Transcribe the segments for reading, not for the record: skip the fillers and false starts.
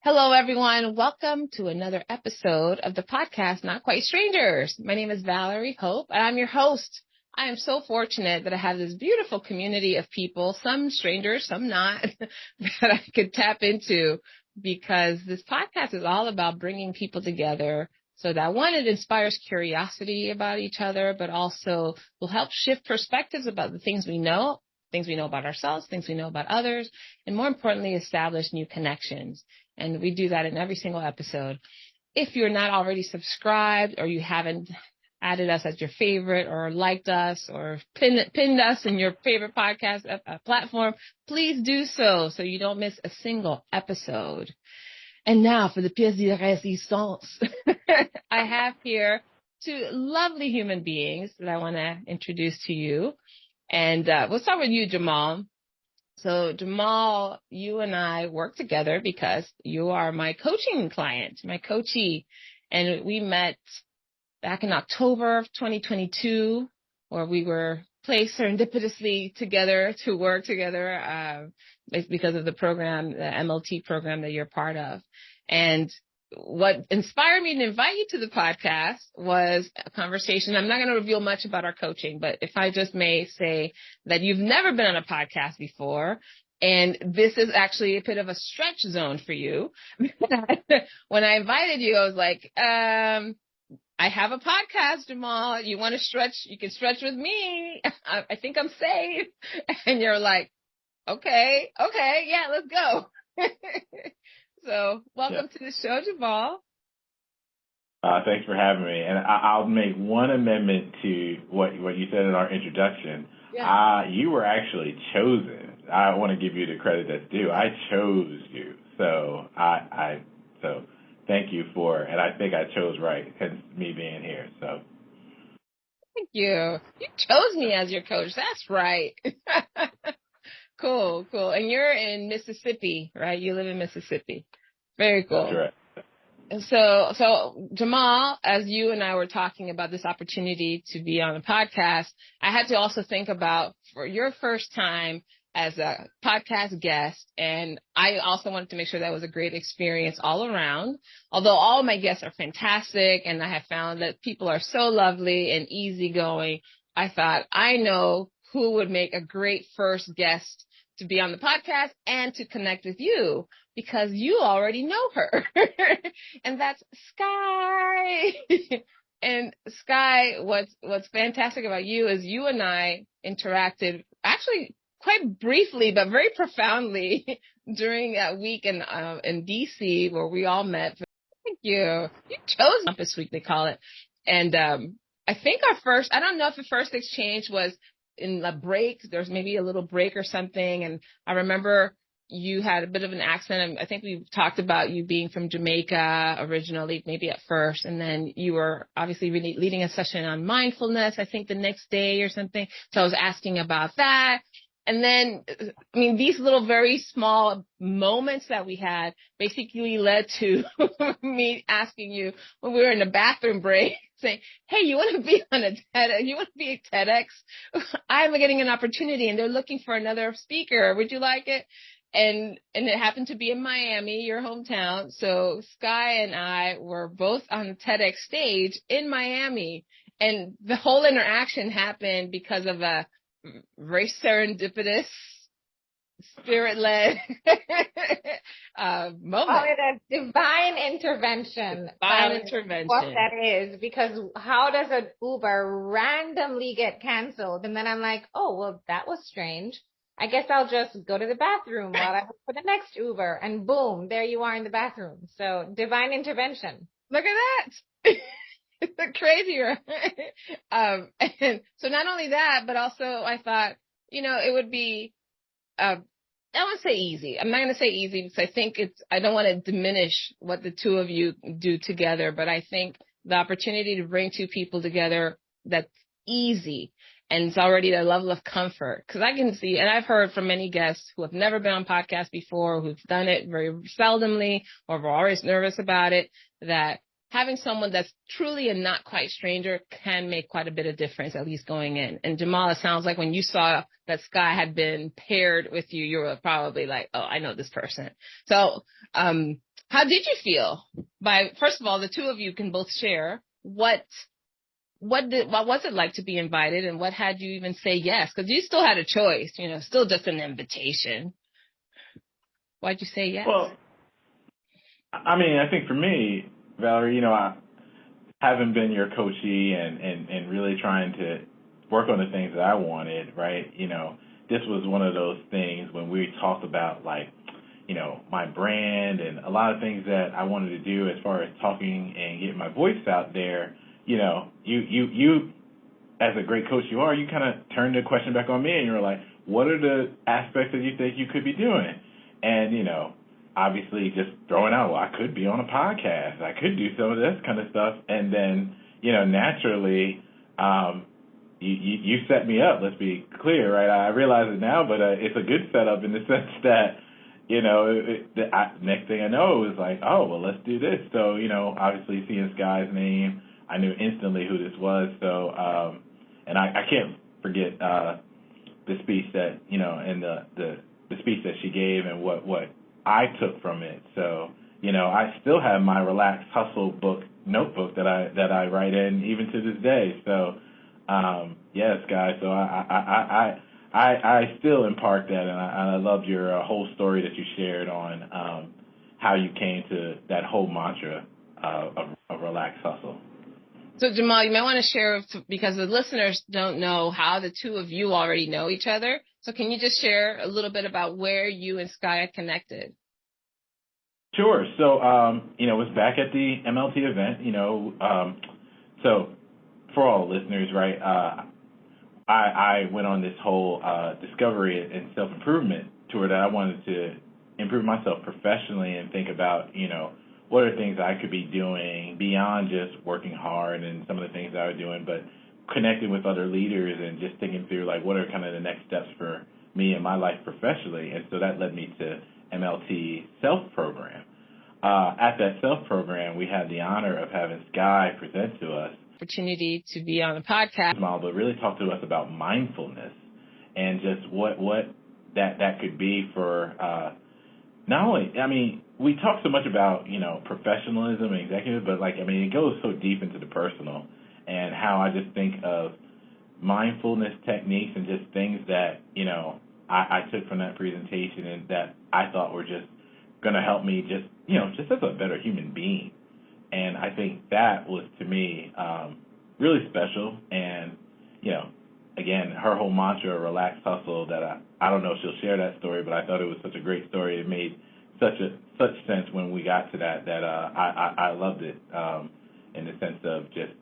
Hello, everyone. Welcome to another episode of the podcast, Not Quite Strangers. My name is Valerie Hope, and I'm your host. I am so fortunate that I have this beautiful community of people, some strangers, some not, that I could tap into because this podcast is all about bringing people together so that, one, it inspires curiosity about each other, but also will help shift perspectives about the things we know about ourselves, things we know about others, and more importantly, establish new connections. And we do that in every single episode. If you're not already subscribed or you haven't added us as your favorite or liked us or pinned us in your favorite podcast platform, please do so you don't miss a single episode. And now for the pièce de résistance. I have here two lovely human beings that I want to introduce to you. And we'll start with you, Jamal. So Jamal, you and I work together because you are my coaching client, my coachee. And we met back in October of 2022, where we were placed serendipitously together to work together because of the program, the MLT program that you're part of. And what inspired me to invite you to the podcast was a conversation. I'm not going to reveal much about our coaching, but if I just may say that you've never been on a podcast before, and this is actually a bit of a stretch zone for you. When I invited you, I was like, I have a podcast, Jamal. You want to stretch? You can stretch with me. I think I'm safe. And you're like, okay, yeah, let's go. So welcome to the show, Jamal. Thanks for having me. And I'll make one amendment to what you said in our introduction. Yeah. You were actually chosen. I want to give you the credit that's due. I chose you. So so thank you and I think I chose right, hence me being here. So thank you. You chose me as your coach. That's right. Cool. And you're in Mississippi, right? You live in Mississippi. Very cool. That's right. And so Jamal, as you and I were talking about this opportunity to be on the podcast, I had to also think about for your first time as a podcast guest. And I also wanted to make sure that was a great experience all around. Although all of my guests are fantastic and I have found that people are so lovely and easygoing, I thought, I know who would make a great first guest to be on the podcast and to connect with you because you already know her. And that's Skye. And Skye, what's fantastic about you is you and I interacted actually quite briefly, but very profoundly during that week in DC where we all met. Thank you. You chose Campus Week, they call it. And I think I don't know if the first exchange was in a break. There's maybe a little break or something. And I remember you had a bit of an accent. I think we talked about you being from Jamaica originally, maybe at first. And then you were obviously really leading a session on mindfulness, I think the next day or something. So I was asking about that. And then, I mean, these little very small moments that we had basically led to me asking you when we were in the bathroom break, saying, hey, you want to be on a TEDx? You want to be a TEDx? I'm getting an opportunity and they're looking for another speaker. Would you like it? And it happened to be in Miami, your hometown. So Skye and I were both on the TEDx stage in Miami. And the whole interaction happened because of a very serendipitous, spirit-led moment. Call it a divine intervention. What that is, because how does an Uber randomly get canceled? And then I'm like, oh, well, that was strange. I guess I'll just go to the bathroom while I wait for the next Uber. And boom, there you are in the bathroom. So divine intervention. Look at that. It's crazy, right? And so not only that, but also I thought, it would be, I want to say easy. I'm not going to say easy because I think I don't want to diminish what the two of you do together, but I think the opportunity to bring two people together that's easy and it's already a level of comfort. Because I can see, and I've heard from many guests who have never been on podcasts before, who've done it very seldomly or were always nervous about it, that having someone that's truly a not quite stranger can make quite a bit of difference, at least going in. And Jamal, it sounds like when you saw that Skye had been paired with you, you were probably like, oh, I know this person. So How did you feel? First of all, the two of you can both share what was it like to be invited, and what had you even say yes? Because you still had a choice, still just an invitation. Why'd you say yes? Well, I mean, I think for me, Valerie, I haven't been your coachee and really trying to work on the things that I wanted, right? This was one of those things when we talked about my brand and a lot of things that I wanted to do as far as talking and getting my voice out there. You as a great coach you are, you kind of turned the question back on me and you're like, what are the aspects that you think you could be doing? And, obviously just throwing out, well, I could be on a podcast. I could do some of this kind of stuff. And then, naturally, you set me up. Let's be clear, right? I realize it now, but it's a good setup in the sense that, next thing I know is like, oh, well, let's do this. So, obviously seeing Skye's name, I knew instantly who this was. So, and I can't forget the speech that, and the speech that she gave and what I took from it. So, I still have my Relaxed Hustle notebook that I write in even to this day. So, yes, guys. So I still impart that, and I loved your whole story that you shared on how you came to that whole mantra of Relaxed Hustle. So, Jamal, you might want to share, because the listeners don't know how the two of you already know each other. So can you just share a little bit about where you and Skye connected? Sure. So, it was back at the MLT event, so for all listeners, right, I went on this whole discovery and self-improvement tour that I wanted to improve myself professionally and think about, what are things I could be doing beyond just working hard and some of the things I was doing, but connecting with other leaders and just thinking through, what are kind of the next steps for me in my life professionally. And so that led me to MLT Self Program. At that Self Program, we had the honor of having Skye present to us. Opportunity to be on a podcast. But really talk to us about mindfulness and just what that could be for not only, we talk so much about, professionalism and executive, but it goes so deep into the personal, and how I just think of mindfulness techniques and just things that, I took from that presentation and that I thought were just going to help me just as a better human being. And I think that was, to me, really special. And, again, her whole mantra, Relaxed Hustle, that I don't know if she'll share that story, but I thought it was such a great story. It made such sense when we got to that I loved it in the sense of just,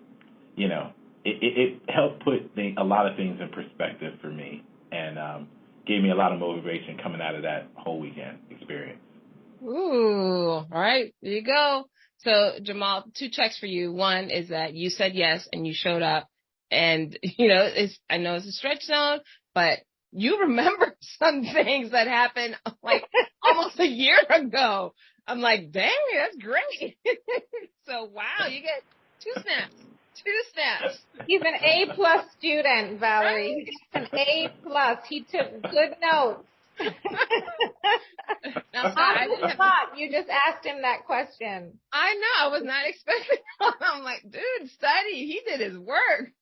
it helped put a lot of things in perspective for me, and gave me a lot of motivation coming out of that whole weekend experience. Ooh, all right, there you go. So, Jamal, 2 checks for you. One is that you said yes and you showed up. And, I know it's a stretch zone, but you remember some things that happened almost a year ago. I'm like, dang, that's great. So, wow, you get 2 snaps. 2 snaps. He's an A+ student, Valerie. He's an A+. He took good notes. Now, you just asked him that question. I know. I was not expecting. I'm like, dude, study. He did his work.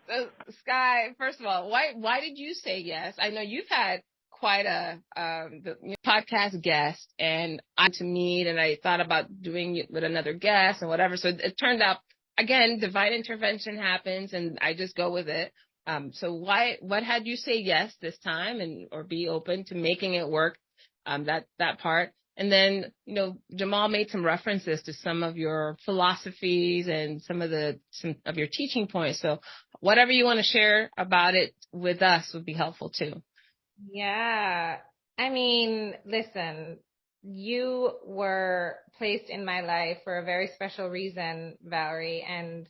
So, Skye, first of all, why did you say yes? I know you've had quite a podcast guest, and I to meet, and I thought about doing it with another guest and whatever. So it turned out, again, divine intervention happens, and I just go with it. So what had you say yes this time, or be open to making it work? That part. And then, Jamal made some references to some of your philosophies and some of your teaching points. So whatever you want to share about it with us would be helpful too. Yeah. Listen, you were placed in my life for a very special reason, Valerie, and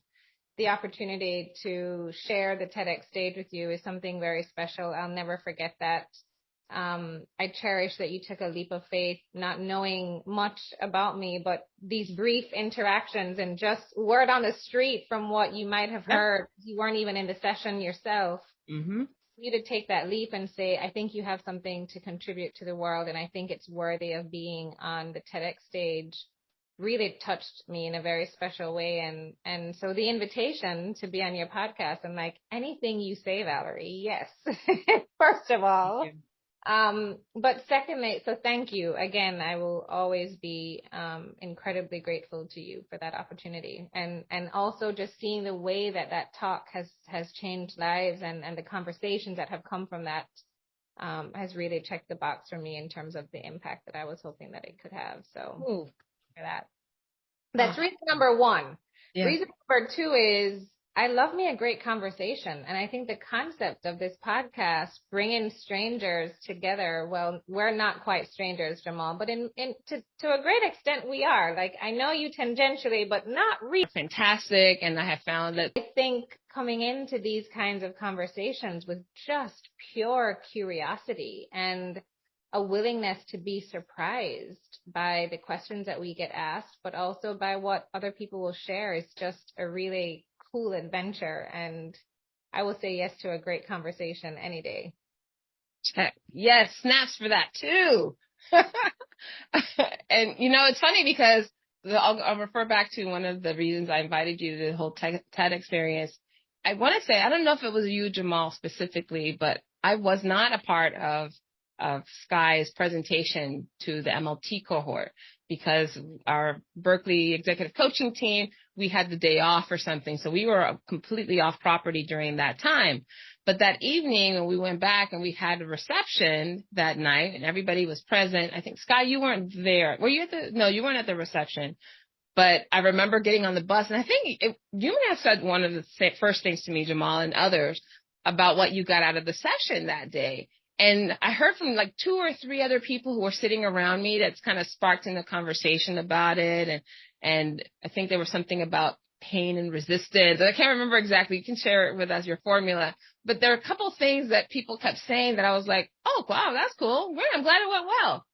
the opportunity to share the TEDx stage with you is something very special. I'll never forget that. I cherish that you took a leap of faith, not knowing much about me, but these brief interactions and just word on the street from what you might have heard. You weren't even in the session yourself. Mm-hmm. you to take that leap and say, I think you have something to contribute to the world, and I think it's worthy of being on the TEDx stage, really touched me in a very special way. And so the invitation to be on your podcast, I'm like, anything you say, Valerie, yes. First of all. But secondly, so thank you again. I will always be incredibly grateful to you for that opportunity, and also just seeing the way that talk has changed lives, and the conversations that have come from that has really checked the box for me in terms of the impact that I was hoping that it could have. So for that's reason number one. Yeah. Reason number two is I love me a great conversation. And I think the concept of this podcast, bringing strangers together, well, we're not quite strangers, Jamal, but to a great extent we are. Like, I know you tangentially, but not really. Fantastic. And I have found that I think coming into these kinds of conversations with just pure curiosity and a willingness to be surprised by the questions that we get asked, but also by what other people will share is just a really cool adventure. And I will say yes to a great conversation any day. Check. Yes, snaps for that too. And it's funny because I'll refer back to one of the reasons I invited you to the whole TED experience. I want to say, I don't know if it was you, Jamal, specifically, but I was not a part of Skye's presentation to the MLT cohort because our Berkeley executive coaching team, we had the day off or something. So we were completely off property during that time. But that evening when we went back and we had a reception that night and everybody was present, I think, Skye, you weren't there. Were you no, you weren't at the reception. But I remember getting on the bus, and I think you may have said one of the first things to me, Jamal, and others about what you got out of the session that day. And I heard from like 2 or 3 other people who were sitting around me that's kind of sparked in the conversation about it. And I think there was something about pain and resistance. I can't remember exactly. You can share it with us, your formula. But there are a couple of things that people kept saying that I was like, oh, wow, that's cool. I'm glad it went well.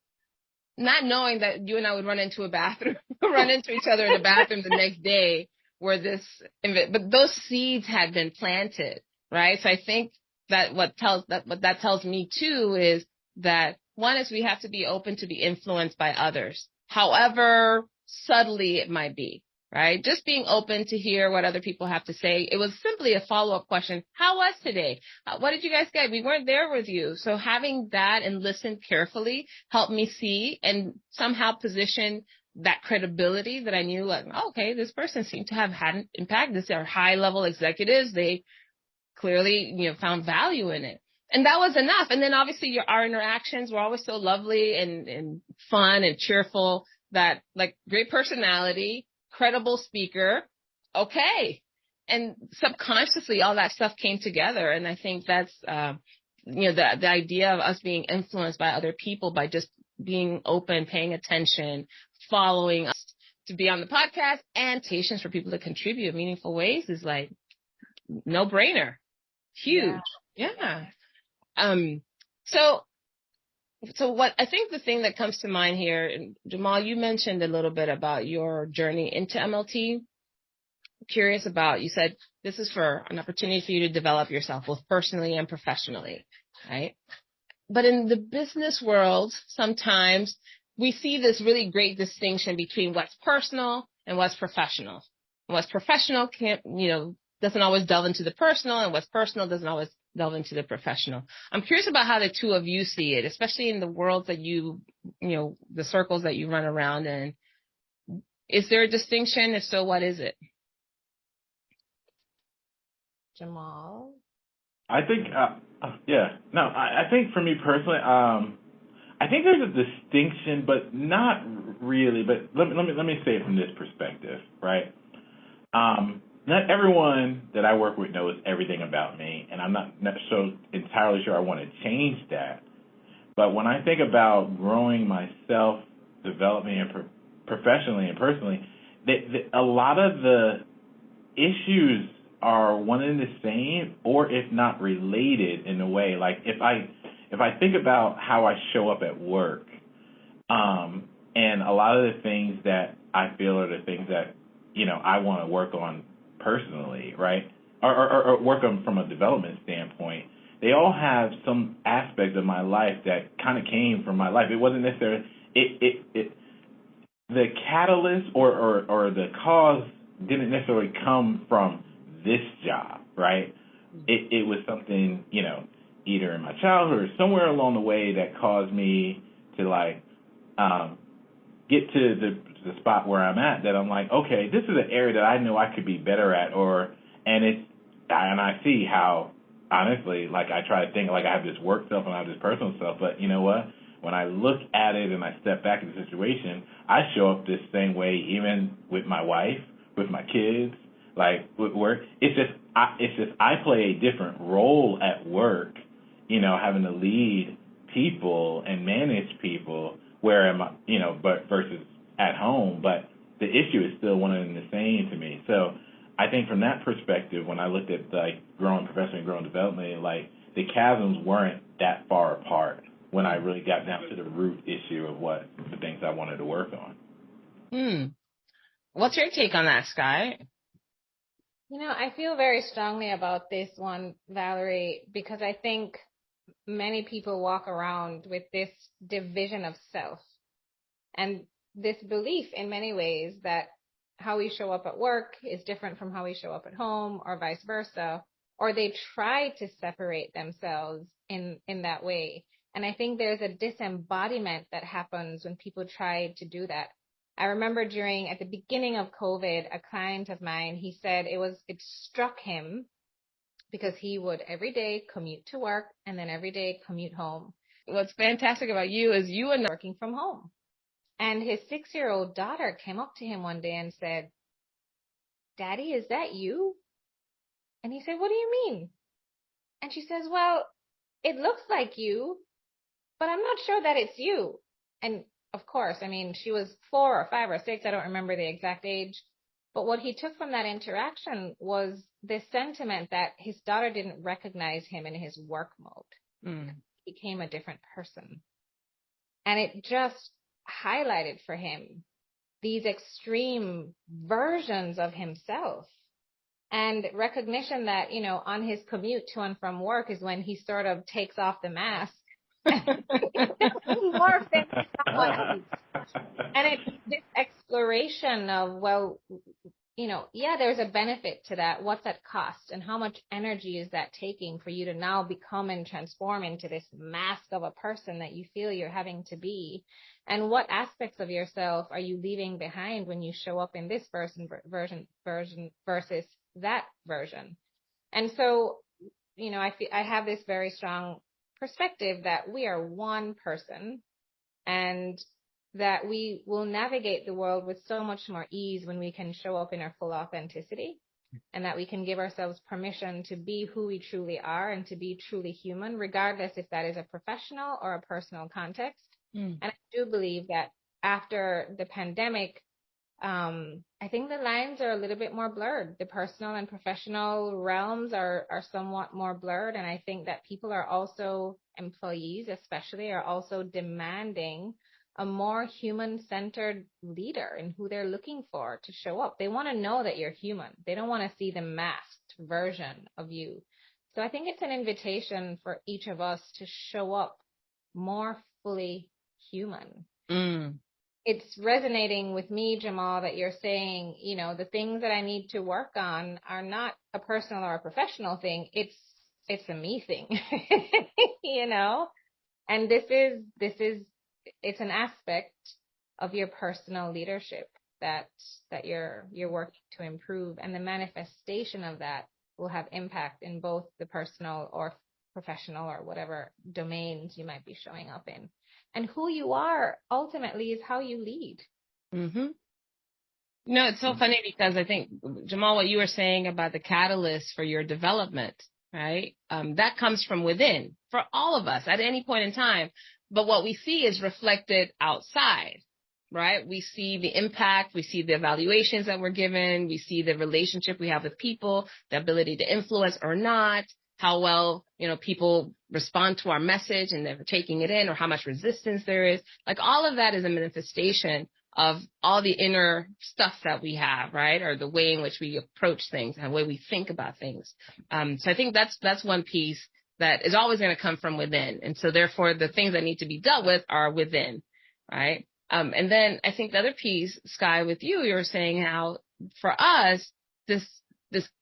Not knowing that you and I would run into each other in the bathroom the next day but those seeds had been planted, right? So I think that what that tells me too is that one is we have to be open to be influenced by others, however subtly it might be, right? Just being open to hear what other people have to say. It was simply a follow-up question. How was today? What did you guys get? We weren't there with you. So having that and listen carefully helped me see and somehow position that credibility that I knew, like, okay, this person seemed to have had an impact. These are high-level executives. They clearly, found value in it. And that was enough. And then obviously our interactions were always so lovely and fun and cheerful that, like, great personality, credible speaker. Okay. And subconsciously all that stuff came together. And I think that's, the idea of us being influenced by other people by just being open, paying attention, following us to be on the podcast and patience for people to contribute in meaningful ways is like no brainer. Huge. Yeah. So what I think the thing that comes to mind here, and Jamal, you mentioned a little bit about your journey into MLT. I'm curious about, you said this is for an opportunity for you to develop yourself both personally and professionally, right? But in the business world, sometimes we see this really great distinction between what's personal and what's professional. And what's professional can't, doesn't always delve into the personal, and what's personal doesn't always delve into the professional. I'm curious about how the two of you see it, especially in the world that the circles that you run around in. Is there a distinction? If so, what is it? Jamal? I think, I think for me personally, I think there's a distinction, but not really. But let me say it from this perspective, right? Not everyone that I work with knows everything about me, and I'm not so entirely sure I want to change that. But when I think about growing myself, developing professionally and personally, a lot of the issues are one and the same, or if not related in a way. Like if I think about how I show up at work, and a lot of the things that I feel are the things that I want to work on personally, right? Or work on from a development standpoint. they all have some aspect of my life that kind of came from my life. It wasn't necessarily the catalyst or the cause didn't necessarily come from this job, right? It was something, you know, either in my childhood or somewhere along the way that caused me to like get to the spot where I'm at, that I'm like, okay, this is an area that I know I could be better at, and I see how, honestly, like I try to think like I have this work stuff and I have this personal stuff, but you know what? When I look at it and I step back in the situation, I show up this same way even with my wife, with my kids, like with work. It's just I play a different role at work, you know, having to lead people and manage people, where am I, you know, but versus at home, but the issue is still one and the same to me. So I think from that perspective, when I looked at like growing professionally and growing development, like the chasms weren't that far apart when I really got down to the root issue of what the things I wanted to work on. What's your take on that, Skye? You know, I feel very strongly about this one, Valerie, because I think many people walk around with this division of self and this belief in many ways that how we show up at work is different from how we show up at home, or vice versa, or they try to separate themselves in that way. And I think there's a disembodiment that happens when people try to do that. I remember at the beginning of COVID, a client of mine, he said it struck him because he would every day commute to work and then every day commute home. What's fantastic about you is you are working from home. And his 6-year-old daughter came up to him one day and said, "Daddy, is that you?" And he said, "What do you mean?" And she says, "Well, it looks like you, but I'm not sure that it's you." And of course, I mean, she was 4 or 5 or 6. I don't remember the exact age. But what he took from that interaction was this sentiment that his daughter didn't recognize him in his work mode. He became a different person. And it just highlighted for him these extreme versions of himself. And recognition that, you know, on his commute to and from work is when he sort of takes off the mask. More than someone else. And it's this exploration of, well, you know, yeah, there's a benefit to that. What's at cost? And how much energy is that taking for you to now become and transform into this mask of a person that you feel you're having to be? And what aspects of yourself are you leaving behind when you show up in this version versus that version? And so, you know, I have this very strong perspective that we are one person and that we will navigate the world with so much more ease when we can show up in our full authenticity, and that we can give ourselves permission to be who we truly are and to be truly human, regardless if that is a professional or a personal context. And I do believe that after the pandemic, I think the lines are a little bit more blurred. The personal and professional realms are somewhat more blurred. And I think that people are also, employees especially, are also demanding a more human-centered leader in who they're looking for to show up. They want to know that you're human. They don't want to see the masked version of you. So I think it's an invitation for each of us to show up more fully human. It's resonating with me, Jamal, that you're saying, you know, the things that I need to work on are not a personal or a professional thing. It's a me thing, you know, and it's an aspect of your personal leadership that you're working to improve, and the manifestation of that will have impact in both the personal or professional or whatever domains you might be showing up in. And who you are ultimately is how you lead. No, it's so funny because I think, Jamal, what you were saying about the catalyst for your development, right? That comes from within for all of us at any point in time. But what we see is reflected outside, right? We see the impact, we see the evaluations that we're given, we see the relationship we have with people, the ability to influence or not, how well, you know, people respond to our message and they're taking it in, or how much resistance there is. Like all of that is a manifestation of all the inner stuff that we have, right? Or the way in which we approach things and the way we think about things. So I think that's one piece that is always going to come from within. And so therefore the things that need to be dealt with are within, right? And then I think the other piece, Skye, with you were saying how for us, this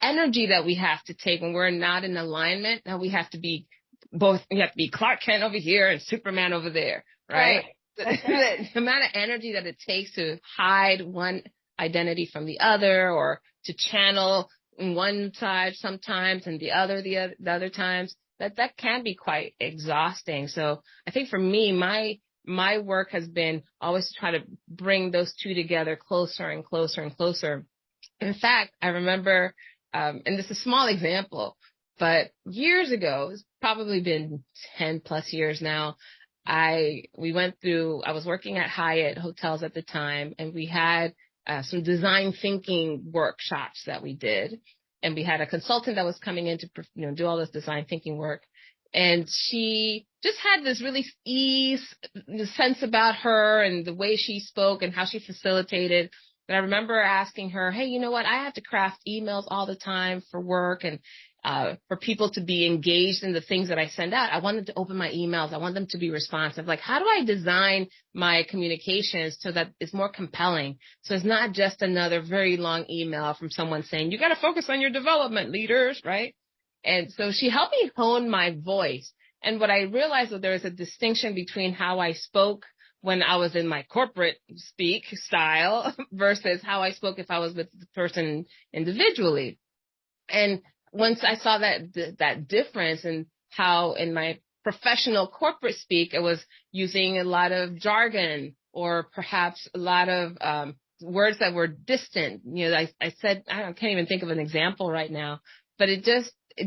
energy that we have to take when we're not in alignment, how we have to be Clark Kent over here and Superman over there, right? The amount of energy that it takes to hide one identity from the other, or to channel one side sometimes and the other times, that can be quite exhausting. So I think for me, my work has been always to try to bring those two together closer and closer and closer. In fact, I remember, and this is a small example, but years ago, it's probably been 10 plus years now, I was working at Hyatt Hotels at the time, and we had some design thinking workshops that we did. And we had a consultant that was coming in to, do all this design thinking work. And she just had this really the sense about her and the way she spoke and how she facilitated. And I remember asking her, hey, you know what? I have to craft emails all the time for work and for people to be engaged in the things that I send out. I want them to open my emails. I want them to be responsive. Like, how do I design my communications so that it's more compelling? So it's not just another very long email from someone saying, you got to focus on your development, leaders, right? And so she helped me hone my voice. And what I realized was there was a distinction between how I spoke when I was in my corporate speak style versus how I spoke if I was with the person individually. And once I saw that difference in how in my professional corporate speak, I was using a lot of jargon or perhaps a lot of words that were distant. I said, I can't even think of an example right now, but it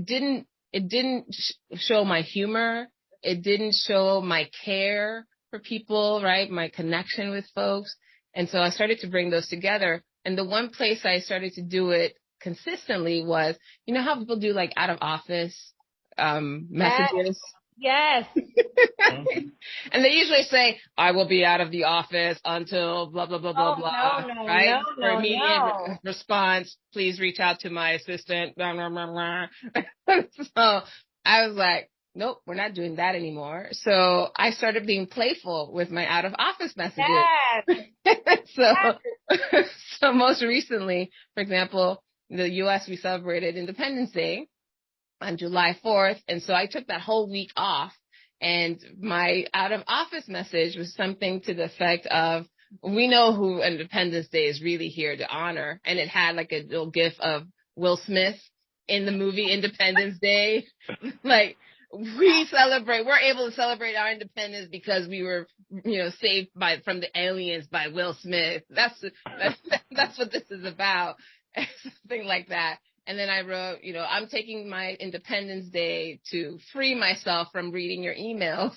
didn't show my humor. It didn't show my care for people, right? My connection with folks. And so I started to bring those together. And the one place I started to do it consistently was, how people do like out of office messages? Yes. And they usually say, I will be out of the office until blah, blah, blah, blah, blah. No, right? No, For immediate response, please reach out to my assistant. Blah, blah, blah, blah. So I was like, nope, we're not doing that anymore. So I started being playful with my out of office messages. Yes. So most recently, for example, in the U.S., we celebrated Independence Day on July 4th. And so I took that whole week off, and my out of office message was something to the effect of, we know who Independence Day is really here to honor. And it had like a little gif of Will Smith in the movie Independence Day. Like, we're able to celebrate our independence because we were, saved from the aliens by Will Smith. That's what this is about. Something like that. And then I wrote, I'm taking my Independence Day to free myself from reading your emails,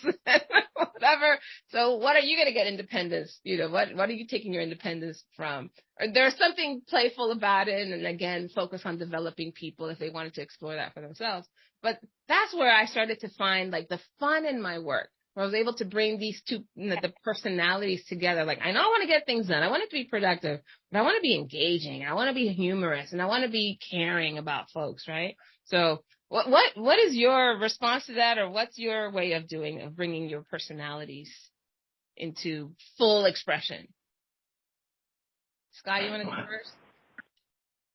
whatever. So what are you going to get independence? What are you taking your independence from? Or there's something playful about it. And again, focus on developing people if they wanted to explore that for themselves. But that's where I started to find like the fun in my work, where I was able to bring these two, the personalities together. Like, I know I want to get things done. I want it to be productive, but I want to be engaging. I want to be humorous, and I want to be caring about folks, right? So what is your response to that, or what's your way of bringing your personalities into full expression? Skye, you want to go first?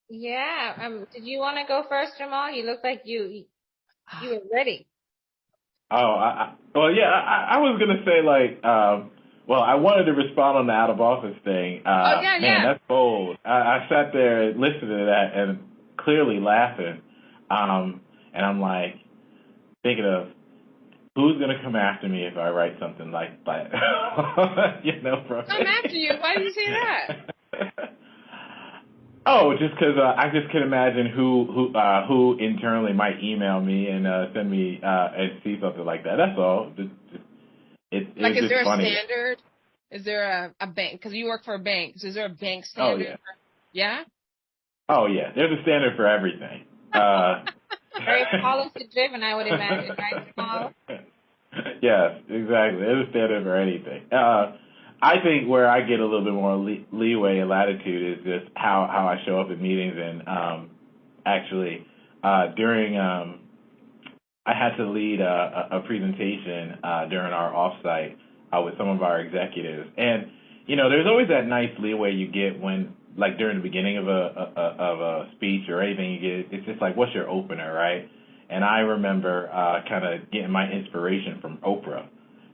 Yeah. Did you want to go first, Jamal? You look like you were ready. Oh, I was going to say, I wanted to respond on the out of office thing. Man, that's bold. I sat there and listened to that and clearly laughing. And I'm like, thinking of who's going to come after me if I write something like that. Come after you? Why do you say that? Oh, just because I just can imagine who internally might email me and send me and see something like that. That's all. Is there funny. A standard? Is there a bank? Because you work for a bank. So is there a bank standard? Oh, yeah. Yeah? Oh, yeah. There's a standard for everything. Very policy driven, I would imagine, right, Jamal? Yes, exactly. There's a standard for anything. I think where I get a little bit more leeway and latitude is just how I show up at meetings, and actually during I had to lead a presentation during our offsite with some of our executives, and there's always that nice leeway you get when, like, during the beginning of a speech or anything you get. It's just like, what's your opener, right? And I remember kind of getting my inspiration from Oprah,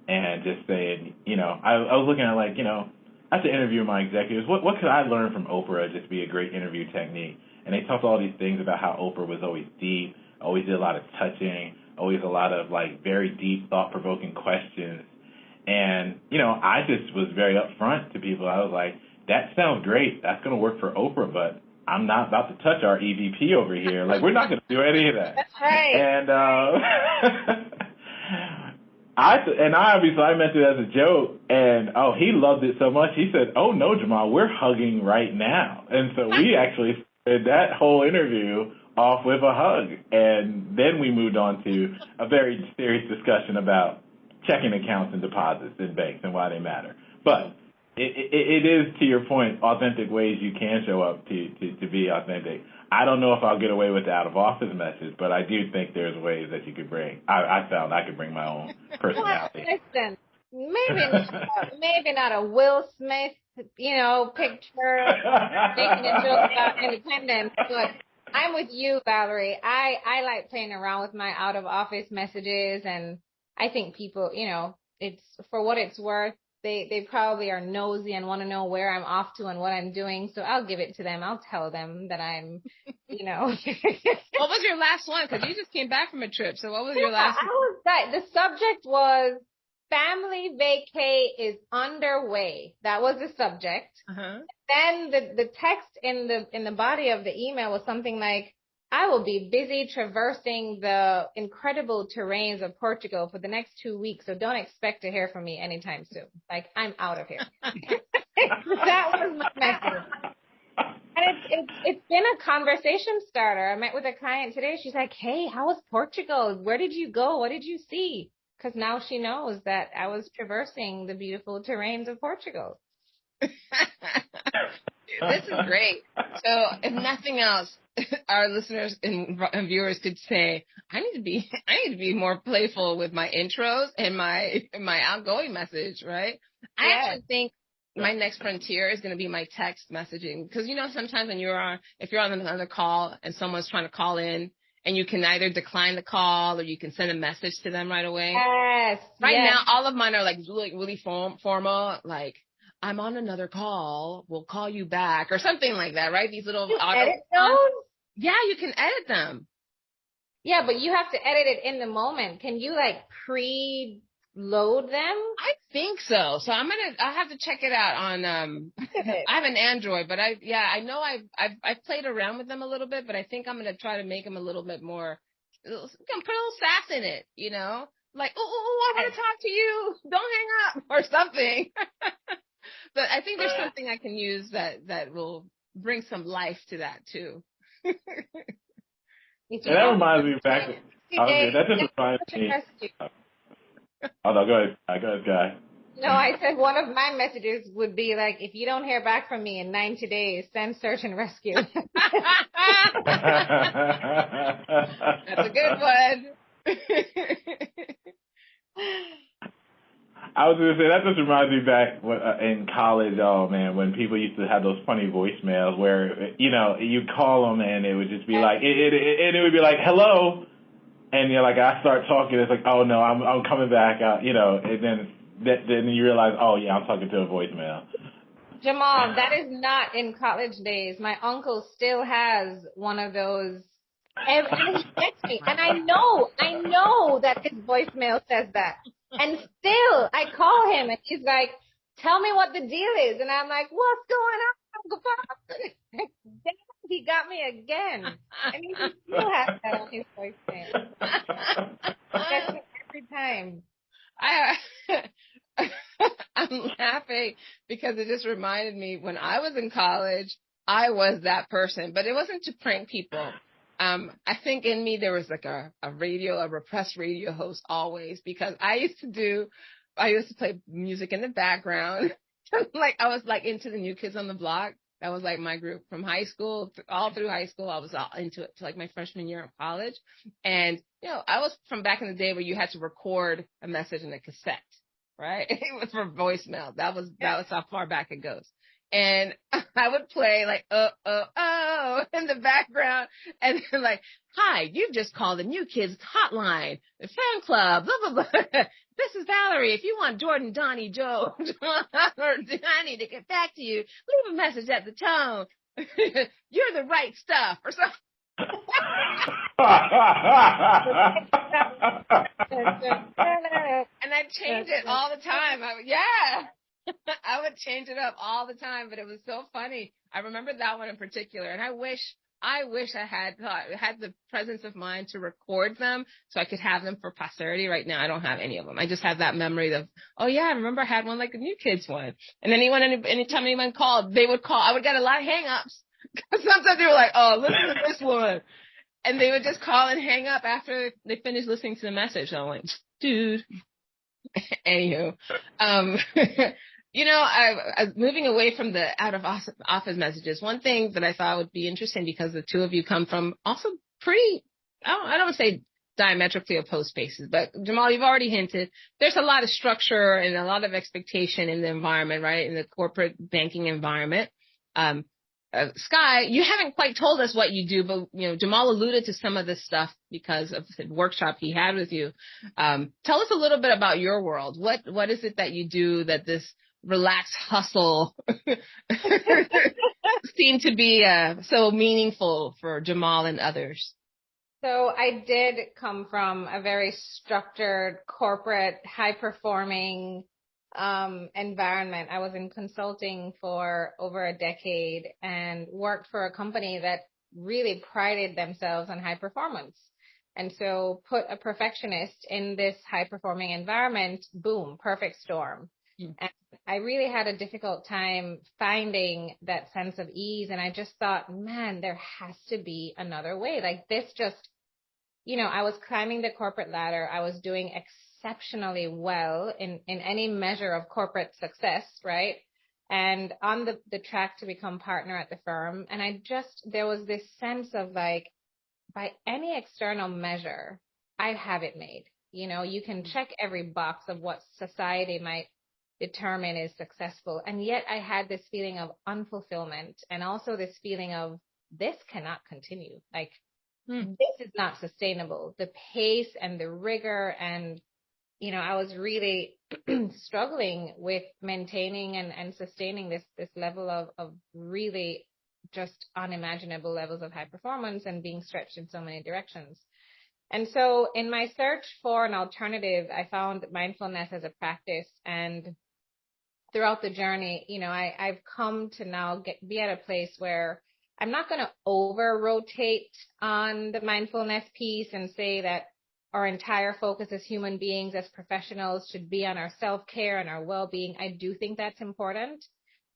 and just saying, I was looking at, like, I have to interview my executives. What could I learn from Oprah just be a great interview technique? And they talked all these things about how Oprah was always deep, always did a lot of touching, always a lot of, like, very deep, thought-provoking questions. And, I just was very upfront to people. I was like, that sounds great. That's going to work for Oprah, but I'm not about to touch our EVP over here. Like, we're not going to do any of that. That's right. And I meant it as a joke, and he loved it so much. He said, "Oh no, Jamal, we're hugging right now." And so we actually started that whole interview off with a hug, and then we moved on to a very serious discussion about checking accounts and deposits in banks and why they matter. But it is, to your point, authentic ways you can show up to be authentic. I don't know if I'll get away with the out-of-office message, but I do think there's ways that you could bring. I found I could bring my own personality. Listen, maybe not a Will Smith, picture making a joke about independence, but I'm with you, Valerie. I like playing around with my out-of-office messages, and I think people, it's for what it's worth. They probably are nosy and want to know where I'm off to and what I'm doing. So I'll give it to them. I'll tell them that I'm, What was your last one? Because you just came back from a trip. So what was your last one? The subject was family vacay is underway. That was the subject. Uh-huh. Then the text in the body of the email was something like, I will be busy traversing the incredible terrains of Portugal for the next 2 weeks, so don't expect to hear from me anytime soon. Like, I'm out of here. That was my message. And it's been a conversation starter. I met with a client today. She's like, hey, how was Portugal? Where did you go? What did you see? Because now she knows that I was traversing the beautiful terrains of Portugal. This is great. So if nothing else, our listeners and viewers could say, I need to be more playful with my intros and my outgoing message, right? Yes. I actually think my next frontier is going to be my text messaging, because sometimes when if you're on another call and someone's trying to call in, and you can either decline the call or you can send a message to them right away. Yes. Right now, all of mine are like really formal, like, I'm on another call, we'll call you back, or something like that, right? These little edit those? Yeah, you can edit them. Yeah, but you have to edit it in the moment. Can you pre-load them? I think so. So I have to check it out on I have an Android, but I know I've played around with them a little bit, but I think I'm gonna try to make them a little bit more, put a little sass in it, like, I want to talk to you, don't hang up, or something. But I think there's something I can use that will bring some life to that too. That reminds me back. That just reminds me. Oh no, go ahead, Skye. No, I said one of my messages would be like, if you don't hear back from me in 90 days, send search and rescue. That's a good one. I was going to say, that just reminds me back in college, oh man, when people used to have those funny voicemails where, you call them and it would just be like, it would be like, hello. And you're like, I start talking, it's like, oh no, I'm coming back, and then you realize, oh yeah, I'm talking to a voicemail. Jamal, that is not in college days. My uncle still has one of those. And he texts me, and I know that his voicemail says that. And still, I call him, and he's like, tell me what the deal is. And I'm like, what's going on, Uncle Bob? Damn, he got me again. And he still has that on his voicemail. Every time. I'm laughing because it just reminded me when I was in college, I was that person, but it wasn't to prank people. I think in me there was like a repressed radio host always, because I used to play music in the background. Like I was like into the New Kids on the Block. That was like my group from high school, all through high school. I was all into it to like my freshman year in college. And, I was from back in the day where you had to record a message in a cassette, right? It was for voicemail. That was how far back it goes. And I would play like, in the background. And then like, hi, you've just called the New Kids Hotline, the fan club, blah, blah, blah. This is Valerie. If you want Jordan, Donnie, Joe, or Donnie to get back to you, leave a message at the tone. You're the right stuff or something. And I'd change it all the time. I would change it up all the time, but it was so funny. I remember that one in particular, and I wish I had the presence of mind to record them so I could have them for posterity. Right now, I don't have any of them. I just have that memory of, oh yeah, I remember I had one like a New Kids one. And anytime anyone called, they would call. I would get a lot of hang-ups because sometimes they were like, oh, listen to this one. And they would just call and hang up after they finished listening to the message. So I'm like, dude. Anywho, I moving away from the out of office messages. One thing that I thought would be interesting, because the two of you come from also pretty, I don't want to say diametrically opposed spaces, but Jamal, you've already hinted there's a lot of structure and a lot of expectation in the environment, right? In the corporate banking environment. Skye, you haven't quite told us what you do, but Jamal alluded to some of this stuff because of the workshop he had with you. Tell us a little bit about your world. What is it that you do that this relaxed hustle seemed to be so meaningful for Jamal and others? So I did come from a very structured, corporate, high-performing environment. I was in consulting for over a decade and worked for a company that really prided themselves on high performance. And so put a perfectionist in this high-performing environment, boom, perfect storm. And I really had a difficult time finding that sense of ease. And I just thought, man, there has to be another way. Like this just, I was climbing the corporate ladder. I was doing exceptionally well in any measure of corporate success, right? And on the track to become partner at the firm. And there was this sense of like, by any external measure, I have it made. You can check every box of what society might determine is successful. And yet I had this feeling of unfulfillment and also this feeling of this cannot continue. Like, this is not sustainable. The pace and the rigor and, I was really struggling with maintaining and sustaining this level of really just unimaginable levels of high performance and being stretched in so many directions. And so in my search for an alternative, I found mindfulness as a practice. And throughout the journey, I've come to now be at a place where I'm not going to over rotate on the mindfulness piece and say that our entire focus as human beings, as professionals, should be on our self-care and our well-being. I do think that's important.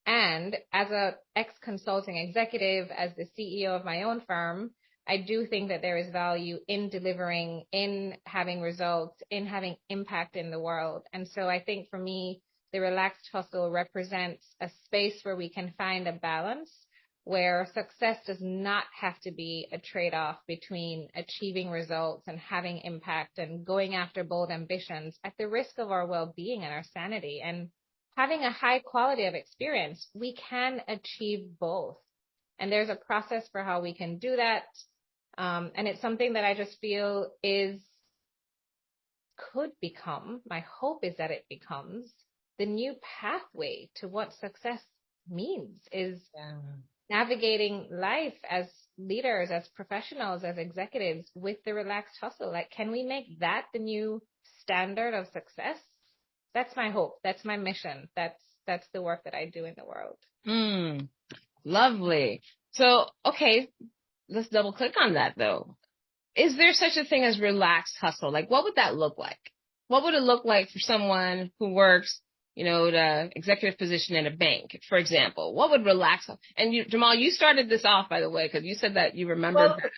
And as a ex-consulting executive, as the CEO of my own firm, I do think that there is value in delivering, in having results, in having impact in the world. And so I think for me, the relaxed hustle represents a space where we can find a balance, where success does not have to be a trade-off between achieving results and having impact and going after bold ambitions at the risk of our well-being and our sanity and having a high quality of experience. We can achieve both. And there's a process for how we can do that. And it's something that I just feel could become, my hope is that it becomes the new pathway to what success means, is navigating life as leaders, as professionals, as executives with the relaxed hustle. Like, can we make that the new standard of success? That's my hope. That's my mission. That's the work that I do in the world. Lovely. So, okay, let's double click on that though. Is there such a thing as relaxed hustle? Like, what would that look like? What would it look like for someone who works, the executive position in a bank, for example? What would relax? And Jamal, you started this off, by the way, because you said that you remembered the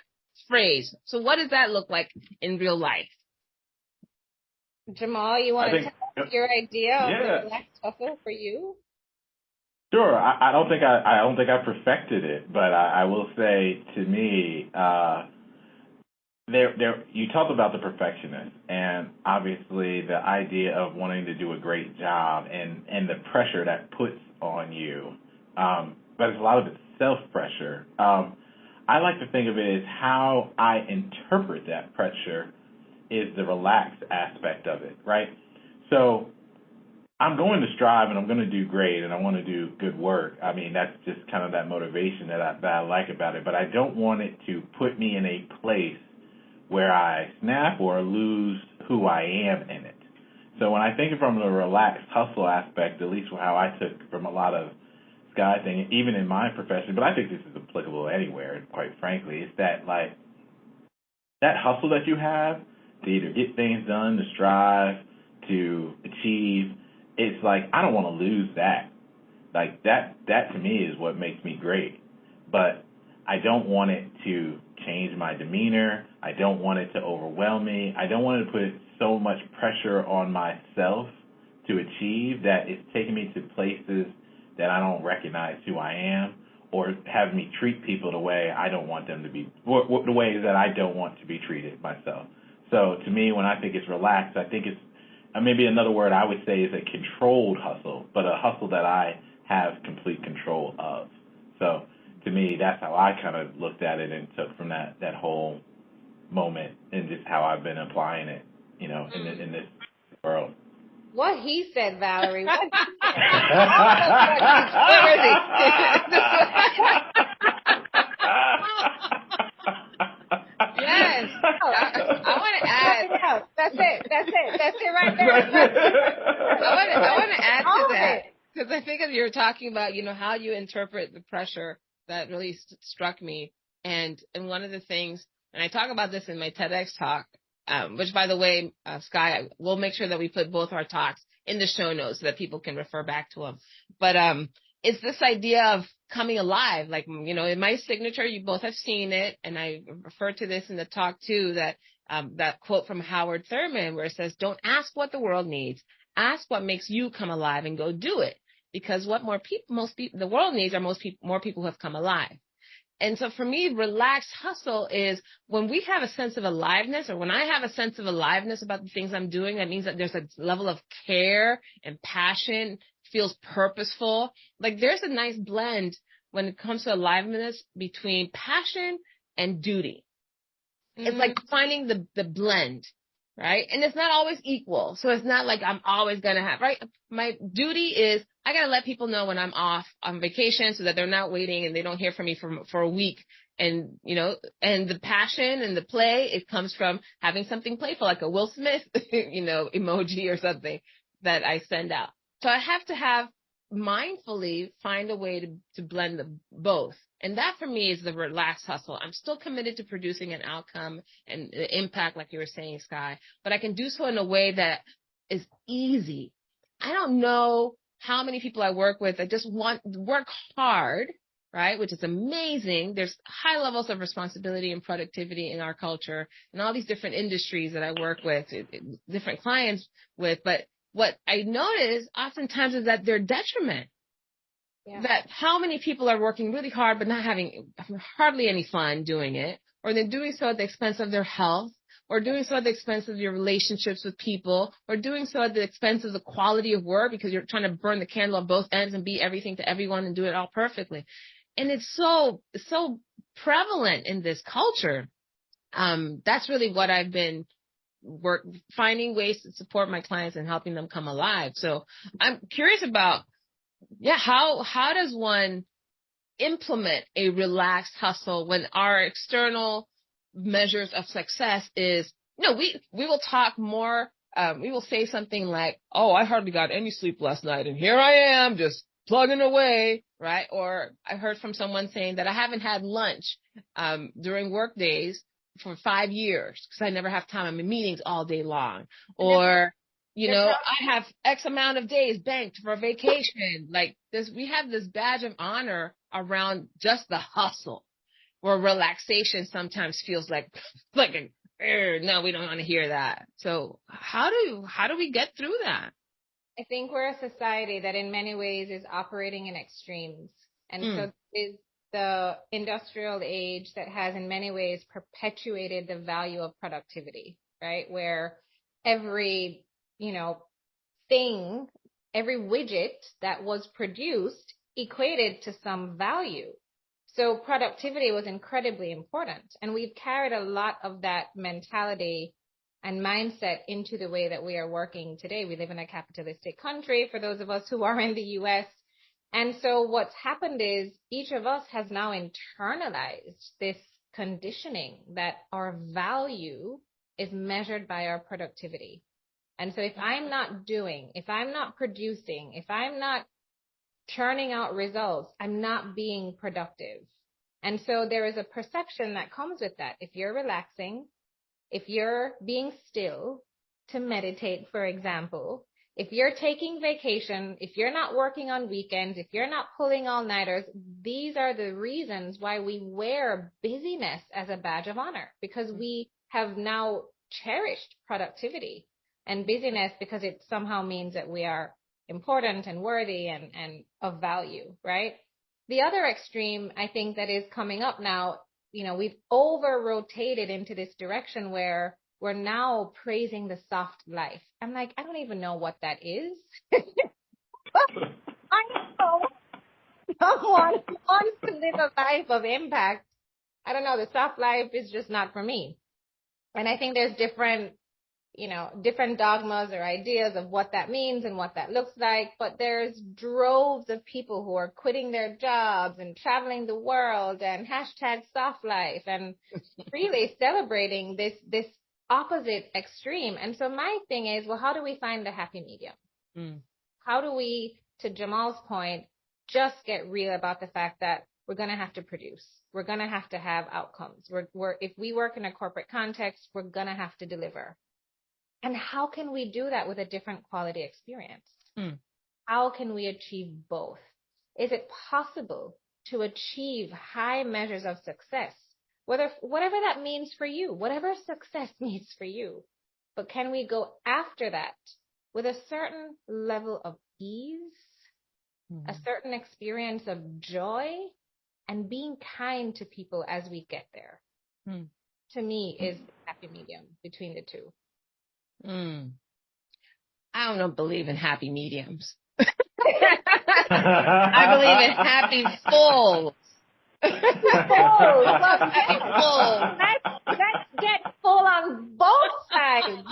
phrase. So what does that look like in real life? Jamal, you want to tell us your idea of the relaxed hustle for you? Sure. I don't think I perfected it, but I will say, to me, you talked about the perfectionist, and obviously the idea of wanting to do a great job and the pressure that puts on you. But it's a lot of it's self-pressure. I like to think of it as how I interpret that pressure is the relaxed aspect of it, right? So I'm going to strive and I'm going to do great and I want to do good work. I mean, that's just kind of that motivation that I like about it. But I don't want it to put me in a place where I snap or lose who I am in it. So when I think from the relaxed hustle aspect, at least how I took from a lot of Skye thing, even in my profession, but I think this is applicable anywhere, quite frankly, it's that, like, that hustle that you have to either get things done, to strive, to achieve, it's like, I don't want to lose that. Like, that to me is what makes me great. But I don't want it to change my demeanor. I don't want it to overwhelm me. I don't want it to put so much pressure on myself to achieve that it's taking me to places that I don't recognize who I am, or have me treat people the way I don't want them to be, the way that I don't want to be treated myself. So to me, when I think it's relaxed, I think it's, maybe another word I would say is a controlled hustle, but a hustle that I have complete control of. So to me, that's how I kind of looked at it and took from that whole moment and just how I've been applying it, in this world. What he said, Valerie. What he said. Yes. I want to add. That's it right there. I want to add to that, because I think you're talking about, how you interpret the pressure. That really struck me. And one of the things, and I talk about this in my TEDx talk, which, by the way, Skye, we'll make sure that we put both our talks in the show notes so that people can refer back to them. But it's this idea of coming alive. Like, in my signature, you both have seen it, and I refer to this in the talk too, that quote from Howard Thurman where it says, "Don't ask what the world needs. Ask what makes you come alive and go do it." Because what the world needs are more people who have come alive. And so for me, relaxed hustle is when we have a sense of aliveness, or when I have a sense of aliveness about the things I'm doing. That means that there's a level of care and passion, feels purposeful. Like, there's a nice blend when it comes to aliveness between passion and duty. Mm-hmm. It's like finding the blend, right? And it's not always equal. So it's not like I'm always going to have, right? My duty is I got to let people know when I'm off on vacation so that they're not waiting and they don't hear from me for a week. And, and the passion and the play, it comes from having something playful, like a Will Smith, emoji or something that I send out. So I have to mindfully find a way to blend both. And that for me is the relaxed hustle. I'm still committed to producing an outcome and the impact, like you were saying, Skye, but I can do so in a way that is easy. I don't know how many people I work with that just want to work hard, right? Which is amazing. There's high levels of responsibility and productivity in our culture and all these different industries that I work with, different clients with. But what I notice oftentimes is that they're detriment. Yeah. That how many people are working really hard but not having hardly any fun doing it, or they're doing so at the expense of their health, or doing so at the expense of your relationships with people, or doing so at the expense of the quality of work because you're trying to burn the candle at both ends and be everything to everyone and do it all perfectly. And it's so prevalent in this culture. That's really what I've been finding ways to support my clients and helping them come alive. So I'm curious about, how does one implement a relaxed hustle when our external measures of success is, we will talk more. We will say something like, "Oh, I hardly got any sleep last night, and here I am just plugging away," right? Or I heard from someone saying that I haven't had lunch during work days for 5 years because I never have time. I'm in meetings all day long. Or, I have X amount of days banked for vacation. Like this, we have this badge of honor around just the hustle, where relaxation sometimes feels like no, we don't want to hear that. So how do we get through that? I think we're a society that in many ways is operating in extremes. And so is the industrial age that has in many ways perpetuated the value of productivity, right? Where every, thing, every widget that was produced equated to some value. So productivity was incredibly important. And we've carried a lot of that mentality and mindset into the way that we are working today. We live in a capitalistic country, for those of us who are in the US. And so what's happened is each of us has now internalized this conditioning that our value is measured by our productivity. And so if I'm not doing, if I'm not producing, if I'm not churning out results, I'm not being productive. And so there is a perception that comes with that. If you're relaxing, if you're being still to meditate, for example, if you're taking vacation, if you're not working on weekends, if you're not pulling all-nighters, these are the reasons why we wear busyness as a badge of honor, because we have now cherished productivity and busyness because it somehow means that we are important and worthy and of value, right? The other extreme, I think, that is coming up now, we've over-rotated into this direction where we're now praising the soft life. I'm like, I don't even know what that is. I know someone wants to live a life of impact. I don't know. The soft life is just not for me. And I think there's different dogmas or ideas of what that means and what that looks like. But there's droves of people who are quitting their jobs and traveling the world and hashtag soft life and really celebrating this opposite extreme. And so my thing is, well, how do we find the happy medium? How do we, to Jamal's point, just get real about the fact that we're going to have to produce. We're going to have outcomes. If we work in a corporate context, we're going to have to deliver. And how can we do that with a different quality experience? How can we achieve both? Is it possible to achieve high measures of success? Whatever that means for you, whatever success means for you. But can we go after that with a certain level of ease, a certain experience of joy, and being kind to people as we get there? To me, is the happy medium between the two. I don't believe in happy mediums. I believe in happy fulls. Let's get full on both sides.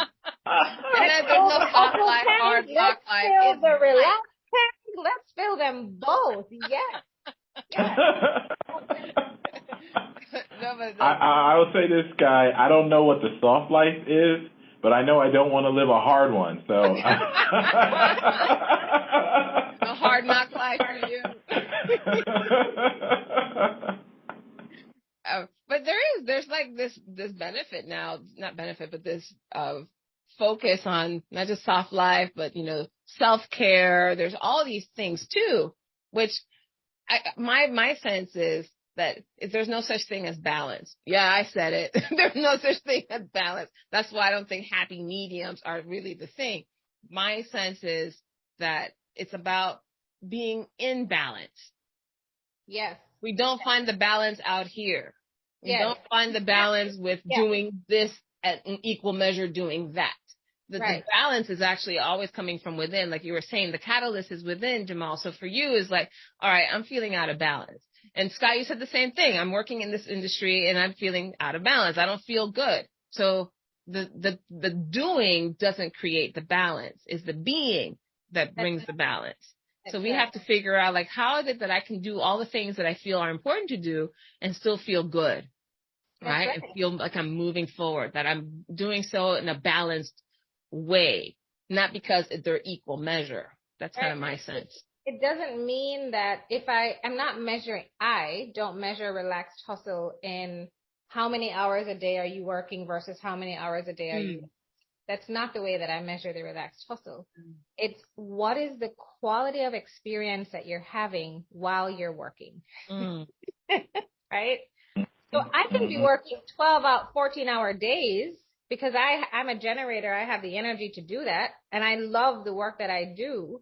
There's no soft life, hard rock life. Let's fill the relaxed tank. Let's fill them both. Yes. I will say this, Skye. I don't know what the soft life is, but I know I don't want to live a hard one. So a hard knock life for you. But there's like this benefit now, not benefit, but this focus on not just soft life, but self-care. There's all these things too, which my sense is that there's no such thing as balance. Yeah, I said it. There's no such thing as balance. That's why I don't think happy mediums are really the thing. My sense is that it's about being in balance. Yes. We don't find the balance out here. We don't find the balance with doing this at an equal measure, doing that. The balance is actually always coming from within. Like you were saying, the catalyst is within, Jamal. So for you is like, all right, I'm feeling out of balance. And Skye, you said the same thing. I'm working in this industry and I'm feeling out of balance. I don't feel good. So the doing doesn't create the balance. It's the being that brings the balance. So we have to figure out, like, how is it that I can do all the things that I feel are important to do and still feel good, right? And feel like I'm moving forward, that I'm doing so in a balanced way, not because they're equal measure. That's kind of my sense. It doesn't mean that I don't measure relaxed hustle in how many hours a day are you working versus how many hours a day are you. That's not the way that I measure the relaxed hustle. It's what is the quality of experience that you're having while you're working. Right? So I can be working 14-hour days because I'm a generator. I have the energy to do that. And I love the work that I do.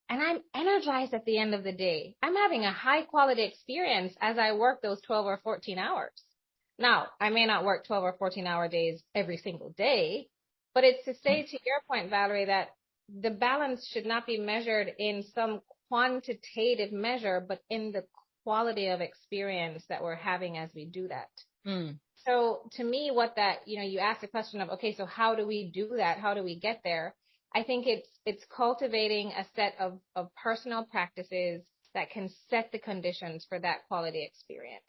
And I'm energized at the end of the day. I'm having a high quality experience as I work those 12 or 14 hours. Now, I may not work 12 or 14 hour days every single day, but it's to say to your point, Valerie, that the balance should not be measured in some quantitative measure, but in the quality of experience that we're having as we do that. Mm. So to me, what that, you asked the question of, okay, so how do we do that? How do we get there? I think it's cultivating a set of personal practices that can set the conditions for that quality experience.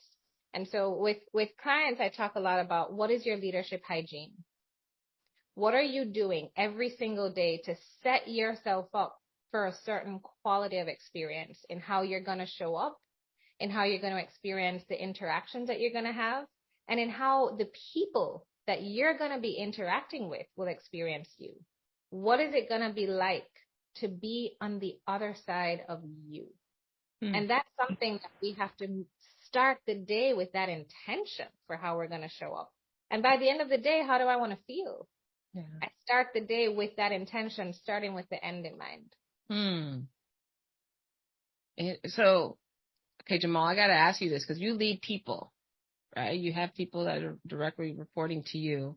And so with clients, I talk a lot about what is your leadership hygiene? What are you doing every single day to set yourself up for a certain quality of experience in how you're going to show up, in how you're going to experience the interactions that you're going to have, and in how the people that you're going to be interacting with will experience you. What is it going to be like to be on the other side of you? And that's something that we have to start the day with, that intention for how we're going to show up. And by the end of the day, how do I want to feel? Yeah. I start the day with that intention, starting with the end in mind. So, okay, Jamal, I got to ask you this because you lead people, right? You have people that are directly reporting to you.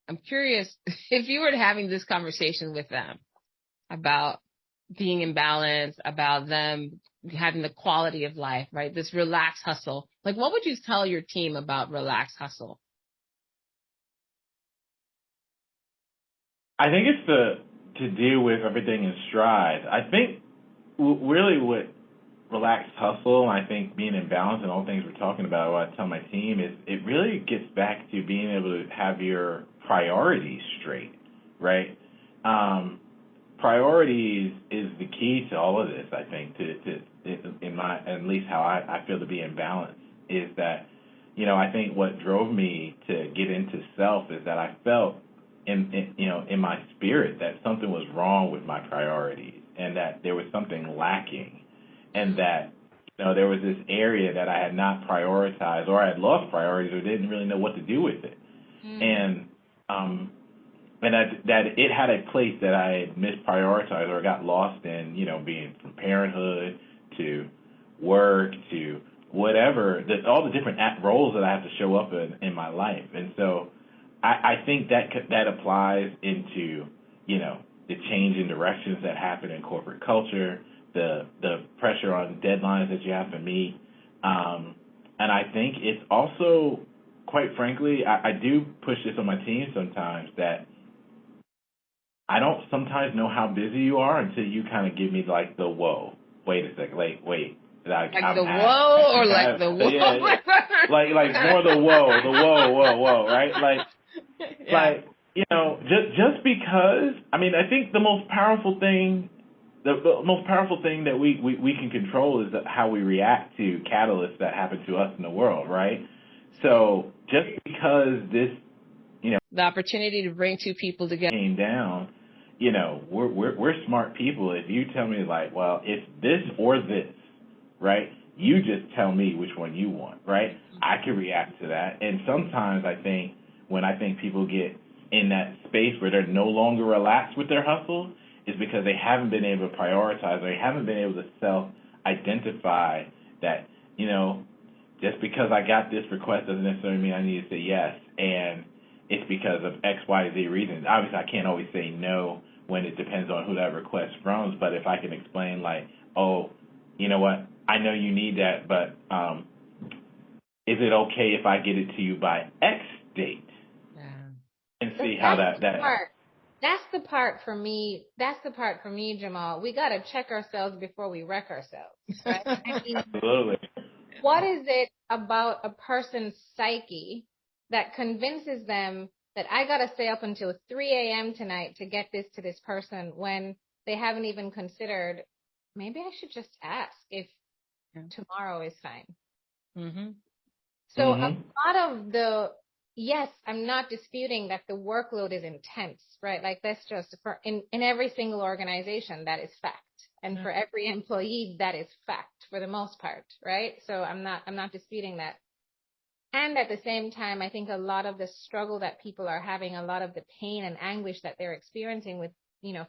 I'm curious if you were having this conversation with them about being in balance, about them having the quality of life, right? This relaxed hustle. Like, what would you tell your team about relaxed hustle? I think it's to deal with everything in stride. I think really what relaxed hustle, and I think being in balance and all the things we're talking about, what I tell my team is it really gets back to being able to have your priorities straight, right? Priorities is the key to all of this, I think, in my, at least how I feel to be in balance, is that, I think what drove me to get into self is that I felt in my spirit that something was wrong with my priorities and that there was something lacking and that, there was this area that I had not prioritized or I had lost priorities or didn't really know what to do with it. And that it had a place that I had misprioritized or got lost in, being from parenthood to work to whatever, all the different roles that I have to show up in my life. And so I think that applies into, the change in directions that happen in corporate culture, the pressure on deadlines that you have to meet. And I think it's also, quite frankly, I do push this on my team sometimes that I don't sometimes know how busy you are until you kind of give me like the whoa. Wait a second, wait. Like the whoa or like the whoa? Yeah. like more the whoa, right? Like, just because, I think the most powerful thing that we can control is how we react to catalysts that happen to us in the world, right? So just because this, the opportunity to bring two people together came down, we're smart people. If you tell me like, well, it's this or this, right? You just tell me which one you want, right? I can react to that. And sometimes when people get in that space where they're no longer relaxed with their hustle, is because they haven't been able to prioritize or they haven't been able to self-identify that, just because I got this request doesn't necessarily mean I need to say yes. And it's because of X, Y, Z reasons. Obviously, I can't always say no when it depends on who that request from. But if I can explain, like, oh, you know what, I know you need that, but is it okay if I get it to you by X date? Yeah. And see how that. That's the part for me. That's the part for me, Jamal. We got to check ourselves before we wreck ourselves. Right? Absolutely. What is it about a person's psyche that convinces them that I got to stay up until 3 a.m. tonight to get this to this person when they haven't even considered, maybe I should just ask if tomorrow is fine. Mm-hmm. So a lot of yes, I'm not disputing that the workload is intense, right? Like that's just in every single organization, that is fact. And for every employee, that is fact for the most part, right? So I'm not disputing that. And at the same time, I think a lot of the struggle that people are having, a lot of the pain and anguish that they're experiencing with,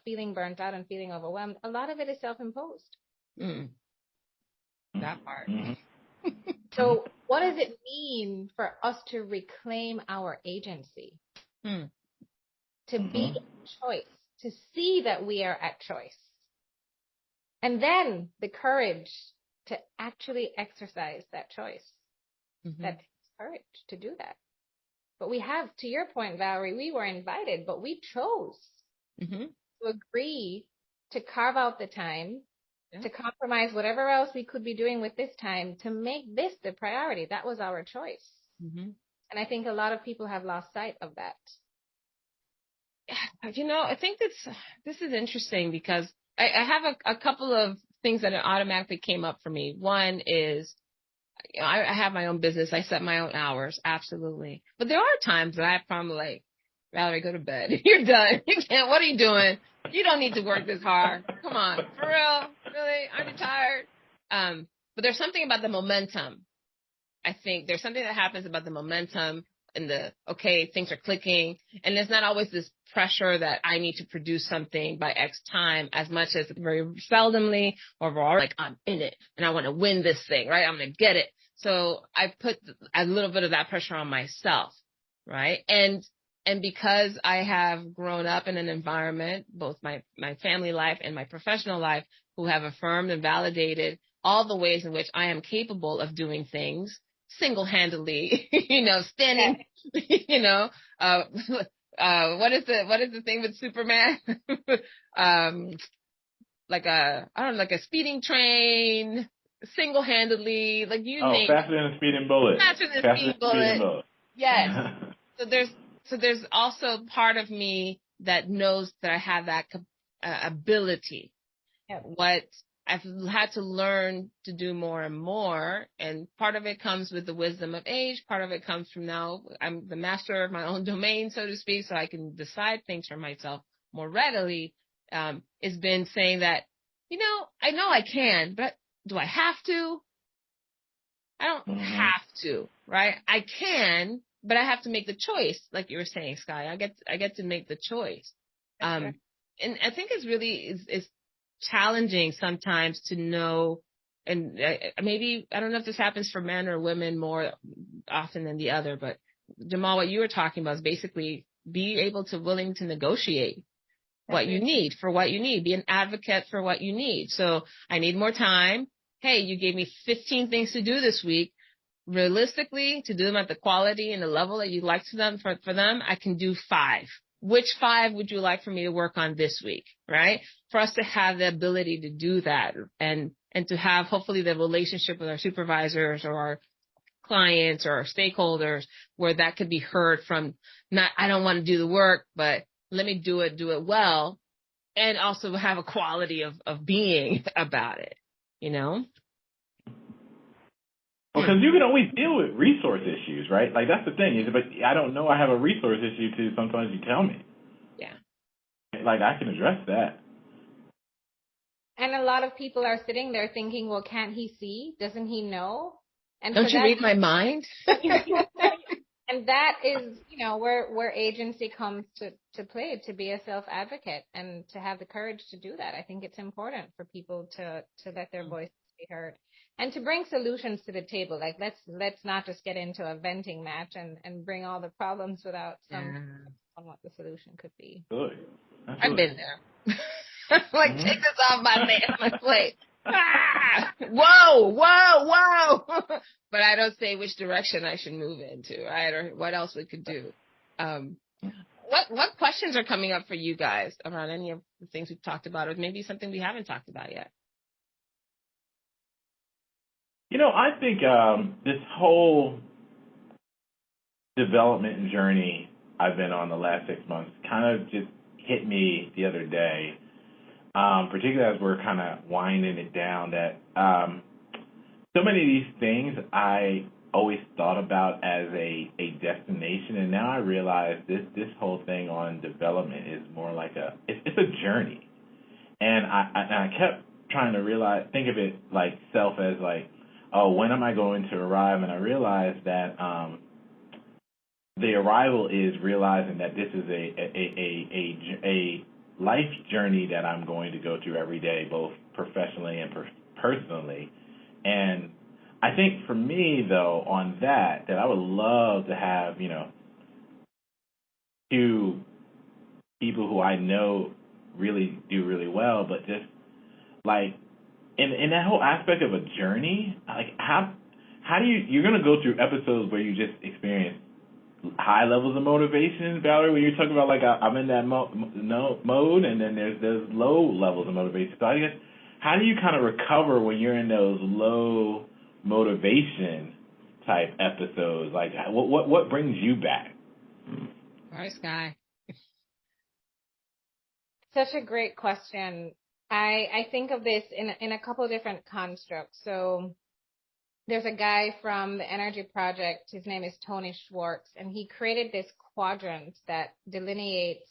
feeling burnt out and feeling overwhelmed, a lot of it is self-imposed. That part. So what does it mean for us to reclaim our agency? To be at choice, to see that we are at choice. And then the courage to actually exercise that choice. That takes courage to do that. But we have, to your point, Valerie, we were invited, but we chose to agree to carve out the time, to compromise whatever else we could be doing with this time, to make this the priority. That was our choice. And I think a lot of people have lost sight of that. I think this is interesting because I have a couple of things that automatically came up for me. One is, I have my own business. I set my own hours. Absolutely. But there are times that I'm probably like, Valerie, go to bed. You're done. You can't. What are you doing? You don't need to work this hard. Come on. For real? Really? Aren't you tired? But there's something about the momentum. I think there's something that happens about the momentum and things are clicking. And there's not always this pressure that I need to produce something by X time as much as very seldomly or like I'm in it and I want to win this thing, right? I'm going to get it. So I put a little bit of that pressure on myself, right? And because I have grown up in an environment, both my family life and my professional life, who have affirmed and validated all the ways in which I am capable of doing things single-handedly, standing, what is the thing with Superman? Like a speeding train, single-handedly, like you name faster than a speeding bullet. Faster than a speeding bullet. Yes. So there's also part of me that knows that I have that ability. What I've had to learn to do more and more. And part of it comes with the wisdom of age. Part of it comes from now I'm the master of my own domain, so to speak, so I can decide things for myself more readily. It's been saying that, I know I can, but do I have to? I don't have to, right? I can, but I have to make the choice. Like you were saying, Skye, I get to make the choice. And I think it's really is challenging sometimes to know, and maybe, I don't know if this happens for men or women more often than the other, but Jamal, what you were talking about is basically be able to willing to negotiate what you need for what you need, be an advocate for what you need. So I need more time. Hey, you gave me 15 things to do this week. Realistically, to do them at the quality and the level that you'd like to them for them, I can do 5. Which 5 would you like for me to work on this week, right? For us to have the ability to do that and to have hopefully the relationship with our supervisors or our clients or our stakeholders where that could be heard from not, I don't want to do the work, but let me do it well, and also have a quality of being about it, Because you can always deal with resource issues, right? Like, that's the thing. But I don't know I have a resource issue till sometimes you tell me. Yeah. Like, I can address that. And a lot of people are sitting there thinking, well, can't he see? Doesn't he know? And don't you read my mind? And that is, where agency comes to play, to be a self-advocate and to have the courage to do that. I think it's important for people to let their voices be heard and to bring solutions to the table. Like, let's not just get into a venting match and bring all the problems without on what the solution could be. Good. I've been there. Like, take this off my plate. Whoa. But I don't say which direction I should move into, right? Or what else we could do. What questions are coming up for you guys around any of the things we've talked about, or maybe something we haven't talked about yet? I think this whole development journey I've been on the last 6 months kind of just hit me the other day. Particularly as we're kind of winding it down, that so many of these things I always thought about as a destination, and now I realize this whole thing on development is more like it's a journey. And I kept trying to think of it like self as like, oh, when am I going to arrive? And I realized that the arrival is realizing that this is a life journey that I'm going to go through every day, both professionally and personally. And I think for me, though, on that I would love to have, two people who I know really do really well, but just like in that whole aspect of a journey, like how do you're going to go through episodes where you just experience high levels of motivation, Valerie, when you're talking about like I'm in that mode, and then there's low levels of motivation. So I guess how do you kind of recover when you're in those low motivation type episodes? Like what brings you back? All right, Skye. Such a great question. I think of this in a couple of different constructs. So there's a guy from the Energy Project. His name is Tony Schwartz, and he created this quadrant that delineates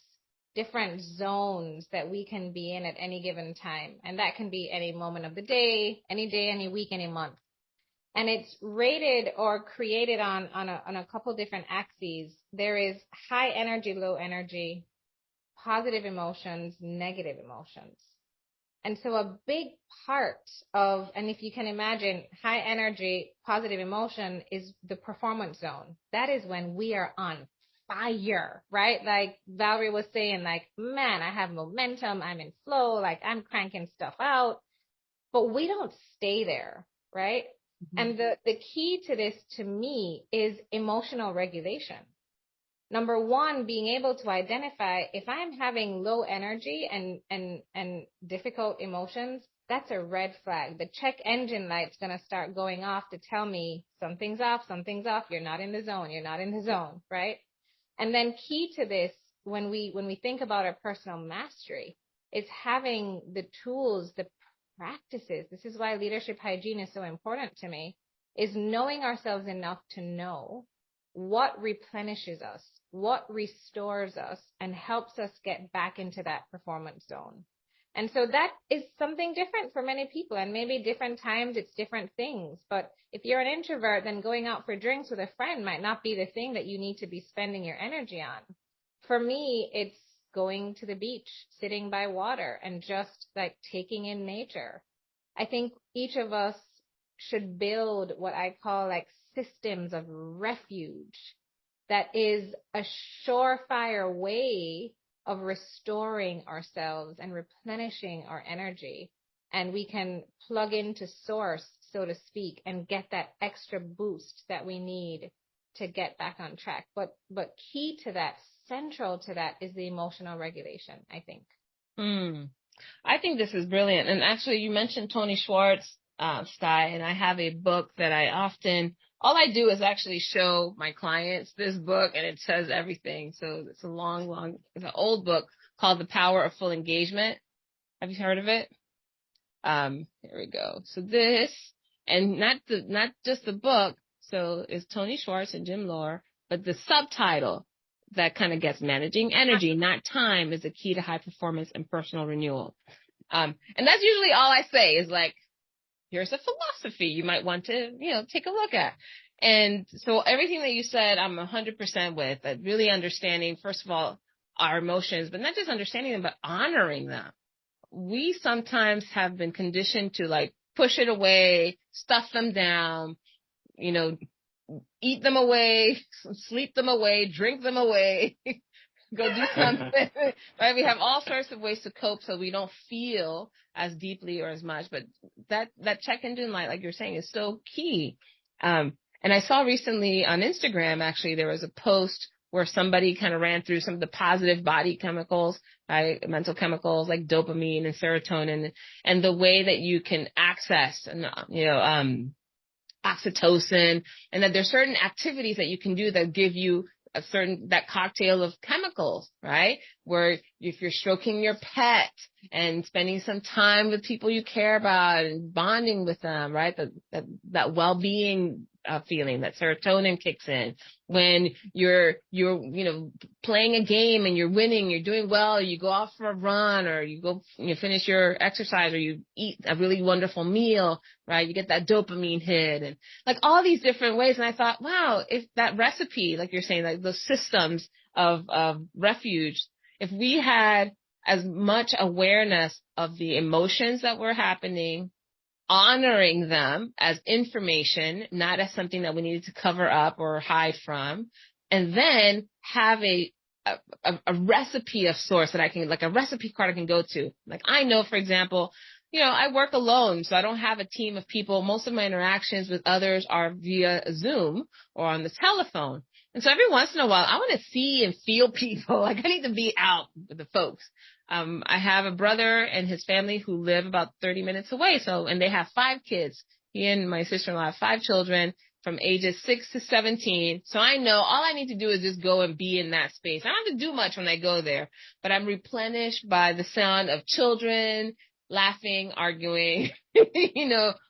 different zones that we can be in at any given time. And that can be any moment of the day, any week, any month. And it's rated or created on a couple different axes. There is high energy, low energy, positive emotions, negative emotions. And so a big part of, and if you can imagine, high energy, positive emotion is the performance zone. That is when we are on fire, right? Like Valerie was saying, like, man, I have momentum. I'm in flow. Like I'm cranking stuff out, but we don't stay there, right? Mm-hmm. And the key to this, to me, is emotional regulation. Number one, being able to identify if I'm having low energy and difficult emotions, that's a red flag. The check engine light's going to start going off to tell me something's off, you're not in the zone, right? And then key to this, when we think about our personal mastery, is having the tools, the practices. This is why leadership hygiene is so important to me, is knowing ourselves enough to know what replenishes us, what restores us, and helps us get back into that performance zone. And so that is something different for many people, and maybe different times it's different things. But if you're an introvert, then going out for drinks with a friend might not be the thing that you need to be spending your energy on. For me, it's going to the beach, sitting by water, and just like taking in nature. I think each of us should build what I call like systems of refuge that is a surefire way of restoring ourselves and replenishing our energy. And we can plug into source, so to speak, and get that extra boost that we need to get back on track. But key to that, central to that, is the emotional regulation, I think. I think this is brilliant. And actually, you mentioned Tony Schwartz, Skye, and I have a book that all I do is actually show my clients this book, and it says everything. So it's it's an old book called The Power of Full Engagement. Have you heard of it? Here we go. So this, and not just the book. So it's Tony Schwartz and Jim Lohr, but the subtitle that kind of gets Managing Energy, Not Time, is the key to high performance and personal renewal. And that's usually all I say is like, here's a philosophy you might want to, take a look at. And so everything that you said, I'm 100% with, really understanding, first of all, our emotions, but not just understanding them, but honoring them. We sometimes have been conditioned to like push it away, stuff them down, eat them away, sleep them away, drink them away, go do something, right? We have all sorts of ways to cope so we don't feel as deeply or as much. But that check engine light, like you're saying, is so key. And I saw recently on Instagram, actually, there was a post where somebody kind of ran through some of the positive body chemicals, right? Mental chemicals like dopamine and serotonin, and the way that you can access, oxytocin, and that there's certain activities that you can do that give you that cocktail of chemicals, right? Where if you're stroking your pet and spending some time with people you care about and bonding with them, right? That well-being feeling, that serotonin kicks in when you're playing a game and you're winning, you're doing well, you go out for a run, or you finish your exercise, or you eat a really wonderful meal, right? You get that dopamine hit, and like all these different ways. And I thought, wow, if that recipe, like you're saying, like those systems of refuge, if we had as much awareness of the emotions that were happening, honoring them as information, not as something that we needed to cover up or hide from, and then have a recipe of sorts that I can, like a recipe card I can go to. Like I know, for example, I work alone, so I don't have a team of people. Most of my interactions with others are via Zoom or on the telephone. And so every once in a while, I want to see and feel people. Like I need to be out with the folks. I have a brother and his family who live about 30 minutes away. And they have 5 kids. He and my sister-in-law have 5 children from ages 6 to 17. So I know all I need to do is just go and be in that space. I don't have to do much when I go there, but I'm replenished by the sound of children laughing, arguing,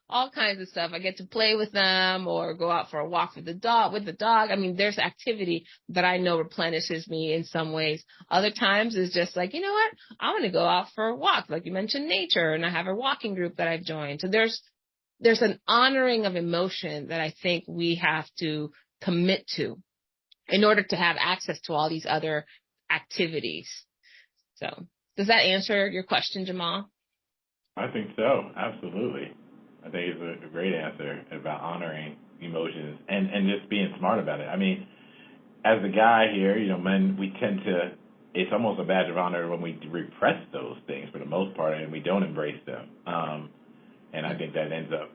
all kinds of stuff. I get to play with them or go out for a walk with the dog. I mean, there's activity that I know replenishes me in some ways. Other times it's just like, you know what? I want to go out for a walk. Like you mentioned nature, and I have a walking group that I've joined. So there's an honoring of emotion that I think we have to commit to in order to have access to all these other activities. So does that answer your question, Jamal? I think so. Absolutely. I think it's a great answer about honoring emotions and just being smart about it. I mean, as a guy here, men, we tend to, it's almost a badge of honor when we repress those things for the most part and we don't embrace them. And I think that ends up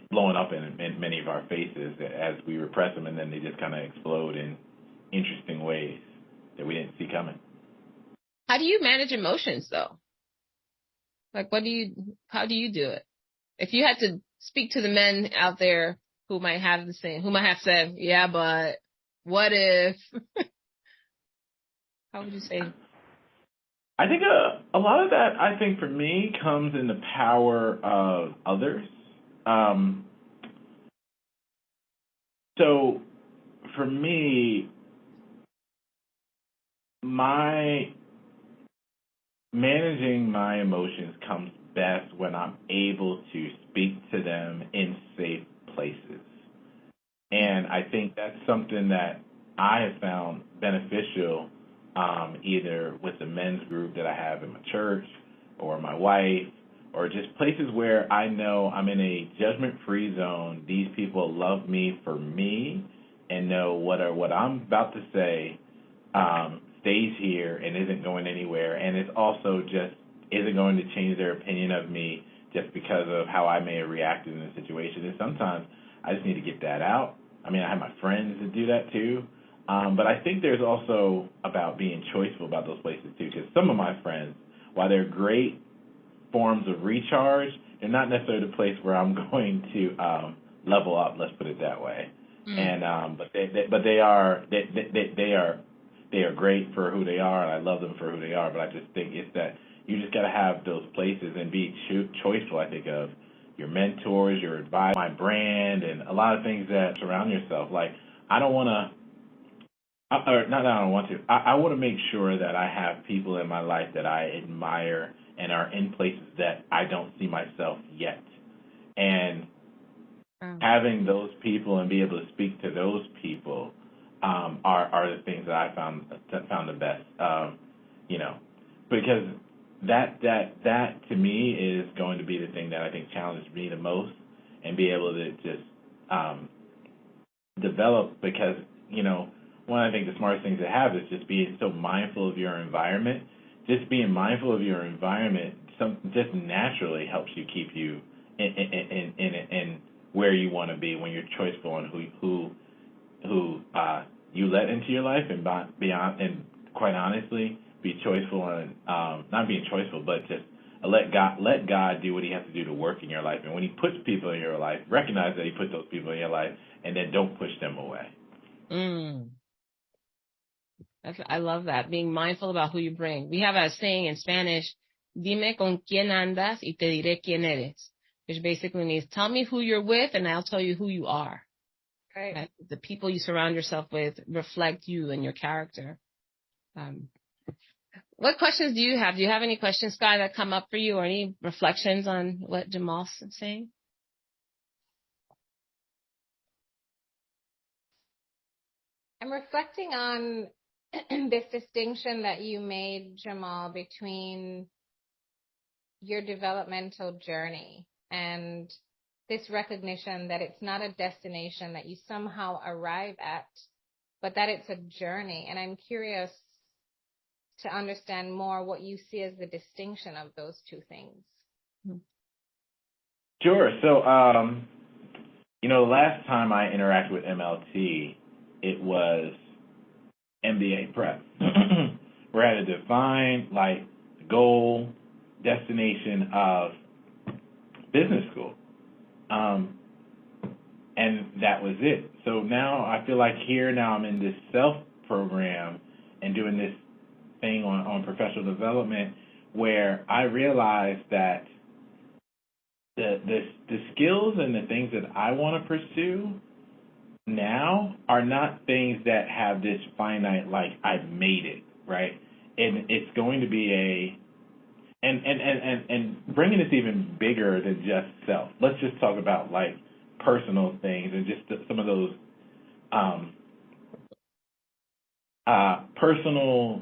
blowing up in many of our faces as we repress them, and then they just kind of explode in interesting ways that we didn't see coming. How do you manage emotions, though? Like, how do you do it? If you had to speak to the men out there who might have said, yeah, but what if? How would you say? I think a lot of that, I think for me, comes in the power of others. So for me, managing my emotions comes best when I'm able to speak to them in safe places. And I think that's something that I have found beneficial, either with the men's group that I have in my church or my wife, or just places where I know I'm in a judgment-free zone. These people love me for me and know what I'm about to say stays here and isn't going anywhere, and it's also just isn't going to change their opinion of me just because of how I may have reacted in a situation. And sometimes I just need to get that out. I mean, I have my friends that do that too. But I think there's also about being choiceful about those places too, because some of my friends, while they're great forms of recharge, they're not necessarily the place where I'm going to level up. Let's put it that way. And but they are great for who they are, and I love them for who they are. But I just think it's that you just got to have those places and be choiceful. I think of your mentors, your advice, my brand, and a lot of things that surround yourself. Like I want to make sure that I have people in my life that I admire and are in places that I don't see myself yet. And having those people and be able to speak to those people are the things that I found the best. Because that to me is going to be the thing that I think challenges me the most, and be able to just develop, because one, I think the smartest things to have is just being so mindful of your environment. Just being mindful of your environment just naturally helps you keep you in where you want to be when you're choiceful on who you let into your life, and beyond, and quite honestly, be choiceful on not being choiceful, but just let God do what He has to do to work in your life. And when He puts people in your life, recognize that He put those people in your life, and then don't push them away. I love that. Being mindful about who you bring. We have a saying in Spanish, dime con quién andas y te diré quién eres, which basically means tell me who you're with and I'll tell you who you are. Right? The people you surround yourself with reflect you and your character. What questions do you have? Do you have any questions, Skye, that come up for you, or any reflections on what Jamal's saying? I'm reflecting on this distinction that you made, Jamal, between your developmental journey and this recognition that it's not a destination that you somehow arrive at, but that it's a journey. And I'm curious to understand more what you see as the distinction of those two things. Sure. So, last time I interacted with MLT, it was MBA prep. We're at a defined, goal, destination of business school. And that was it. So now I feel like now I'm in this self program and doing this thing on professional development where I realize that the skills and the things that I want to pursue now are not things that have this finite, I've made it, right? And it's going to be and bringing this even bigger than just self. Let's just talk about personal things and just some of those personal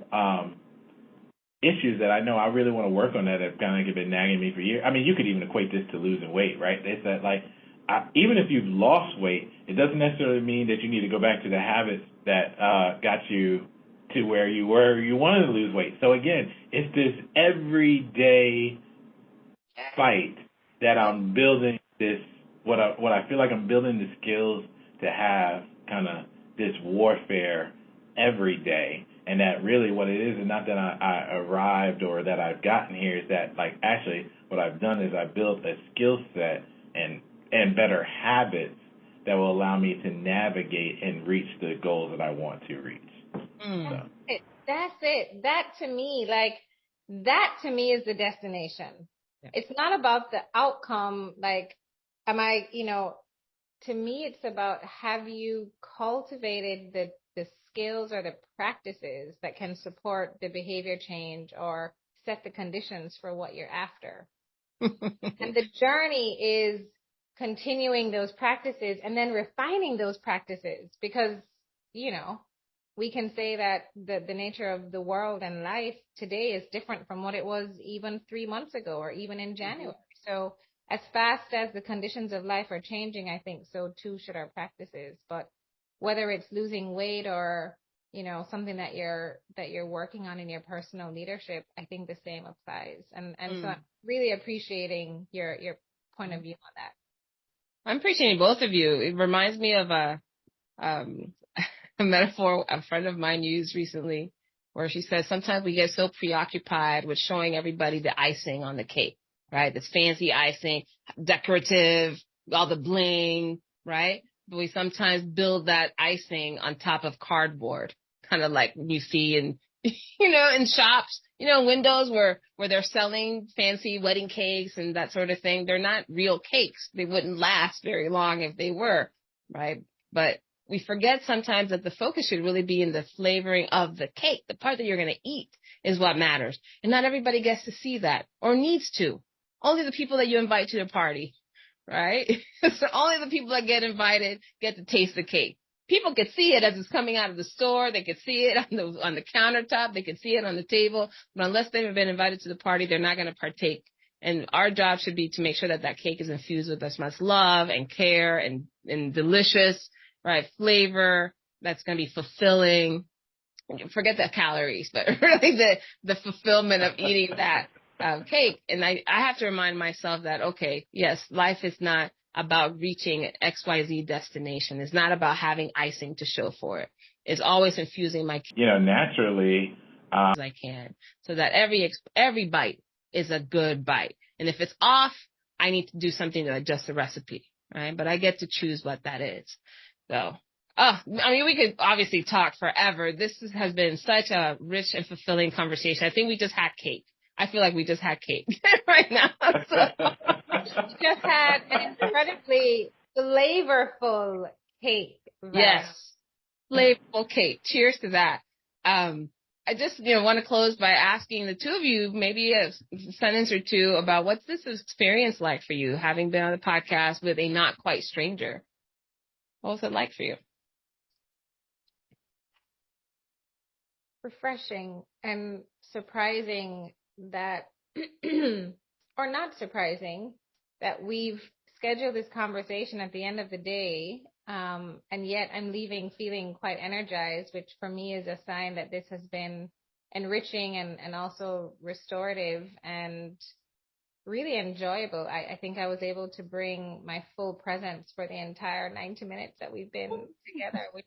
issues that I know I really want to work on that have kind of been nagging me for years. I mean, you could even equate this to losing weight, right? It's that even if you've lost weight, it doesn't necessarily mean that you need to go back to the habits that got you to where you were. You wanted to lose weight. So again, it's this everyday fight that I'm building this. What I feel like I'm building the skills to have kind of this warfare every day. And that really what it is not that I arrived or that I've gotten here, is that actually what I've done is I built a skill set and better habits that will allow me to navigate and reach the goals that I want to reach. So. That's it. That to me is the destination. Yeah. It's not about the outcome. To me, it's about, have you cultivated the skills or the practices that can support the behavior change or set the conditions for what you're after. And the journey is continuing those practices and then refining those practices, because, we can say that the nature of the world and life today is different from what it was even 3 months ago or even in January. So as fast as the conditions of life are changing, I think so too should our practices. But whether it's losing weight or, something that you're working on in your personal leadership, I think the same applies. And so I'm really appreciating your point of view on that. I'm appreciating both of you. It reminds me of a metaphor a friend of mine used recently, where she says sometimes we get so preoccupied with showing everybody the icing on the cake, right? This fancy icing, decorative, all the bling, right? But we sometimes build that icing on top of cardboard, kind of like you see in, in shops, windows where they're selling fancy wedding cakes and that sort of thing. They're not real cakes. They wouldn't last very long if they were, right? But we forget sometimes that the focus should really be in the flavoring of the cake. The part that you're going to eat is what matters. And not everybody gets to see that or needs to. Only the people that you invite to the party, right? So only the people that get invited get to taste the cake. People can see it as it's coming out of the store. They can see it on the countertop. They can see it on the table. But unless they've been invited to the party, they're not going to partake. And our job should be to make sure that cake is infused with as much love and care and delicious, right, flavor that's going to be fulfilling. Forget the calories, but really the fulfillment of eating that cake. And I have to remind myself that, okay, yes, life is not about reaching an XYZ destination. It's not about having icing to show for it. It's always infusing my cake. Naturally, as I can, so that every bite is a good bite. And if it's off, I need to do something to adjust the recipe, right? But I get to choose what that is. So, we could obviously talk forever. This has been such a rich and fulfilling conversation. I think we just had cake. I feel like we just had cake right now. So. We just had an incredibly flavorful cake. Yes. Flavorful cake. Cheers to that. I just, want to close by asking the two of you maybe a sentence or two about what's this experience like for you, having been on the podcast with a not quite stranger. What was it like for you? Refreshing and surprising that, or not surprising, that we've scheduled this conversation at the end of the day, and yet I'm leaving feeling quite energized, which for me is a sign that this has been enriching and also restorative and really enjoyable. I think I was able to bring my full presence for the entire 90 minutes that we've been together, which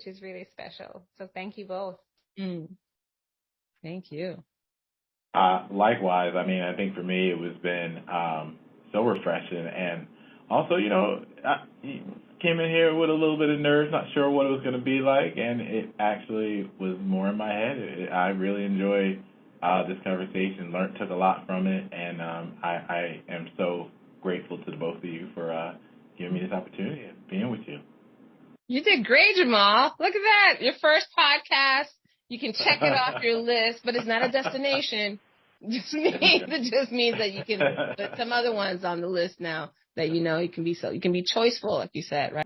is really special. So thank you both. Thank you. Likewise. I mean, I think for me it was been so refreshing, and also, I came in here with a little bit of nerves, not sure what it was going to be like, and it actually was more in my head. I really enjoyed this conversation, took a lot from it, and I am so grateful to the both of you for giving me this opportunity and being with you. You did great, Jamal. Look at that. Your first podcast. You can check it off your list, but it's not a destination. It just means that you can put some other ones on the list now that you can be choiceful, like you said, right?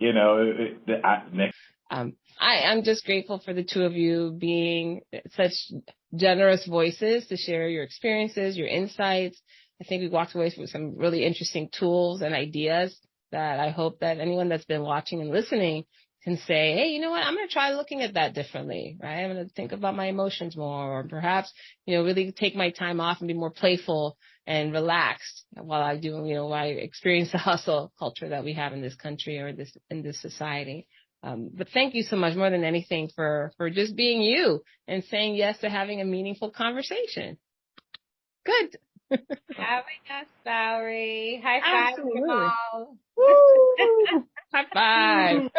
I'm just grateful for the two of you being such generous voices to share your experiences, your insights. I think we walked away with some really interesting tools and ideas that I hope that anyone that's been watching and listening can say, hey, you know what, I'm going to try looking at that differently, right? I'm going to think about my emotions more, or perhaps, really take my time off and be more playful and relaxed while I do, while I experience the hustle culture that we have in this country or in this society. But thank you so much, more than anything, for just being you and saying yes to having a meaningful conversation. Good. Having us, Valerie. High five, Absolutely. Jamal. Woo! High five.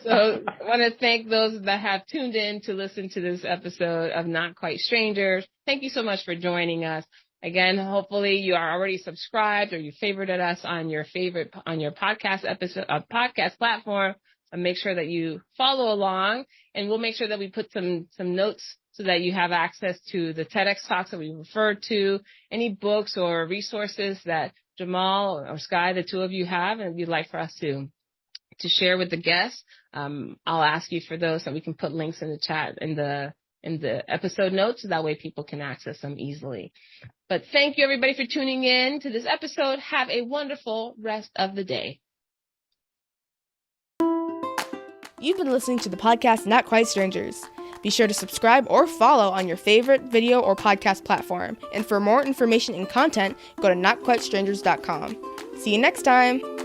So I want to thank those that have tuned in to listen to this episode of Not Quite Strangers. Thank you so much for joining us. Again, hopefully you are already subscribed or you favorited us on your podcast platform. And make sure that you follow along, and we'll make sure that we put some notes so that you have access to the TEDx talks that we referred to, any books or resources that Jamal or Skye, the two of you have, and you'd like for us to share with the guests. I'll ask you for those so we can put links in the chat in the episode notes, so that way people can access them easily. But thank you, everybody, for tuning in to this episode. Have a wonderful rest of the day. You've been listening to the podcast Not Quite Strangers. Be sure to subscribe or follow on your favorite video or podcast platform. And for more information and content, go to notquitestrangers.com. See you next time!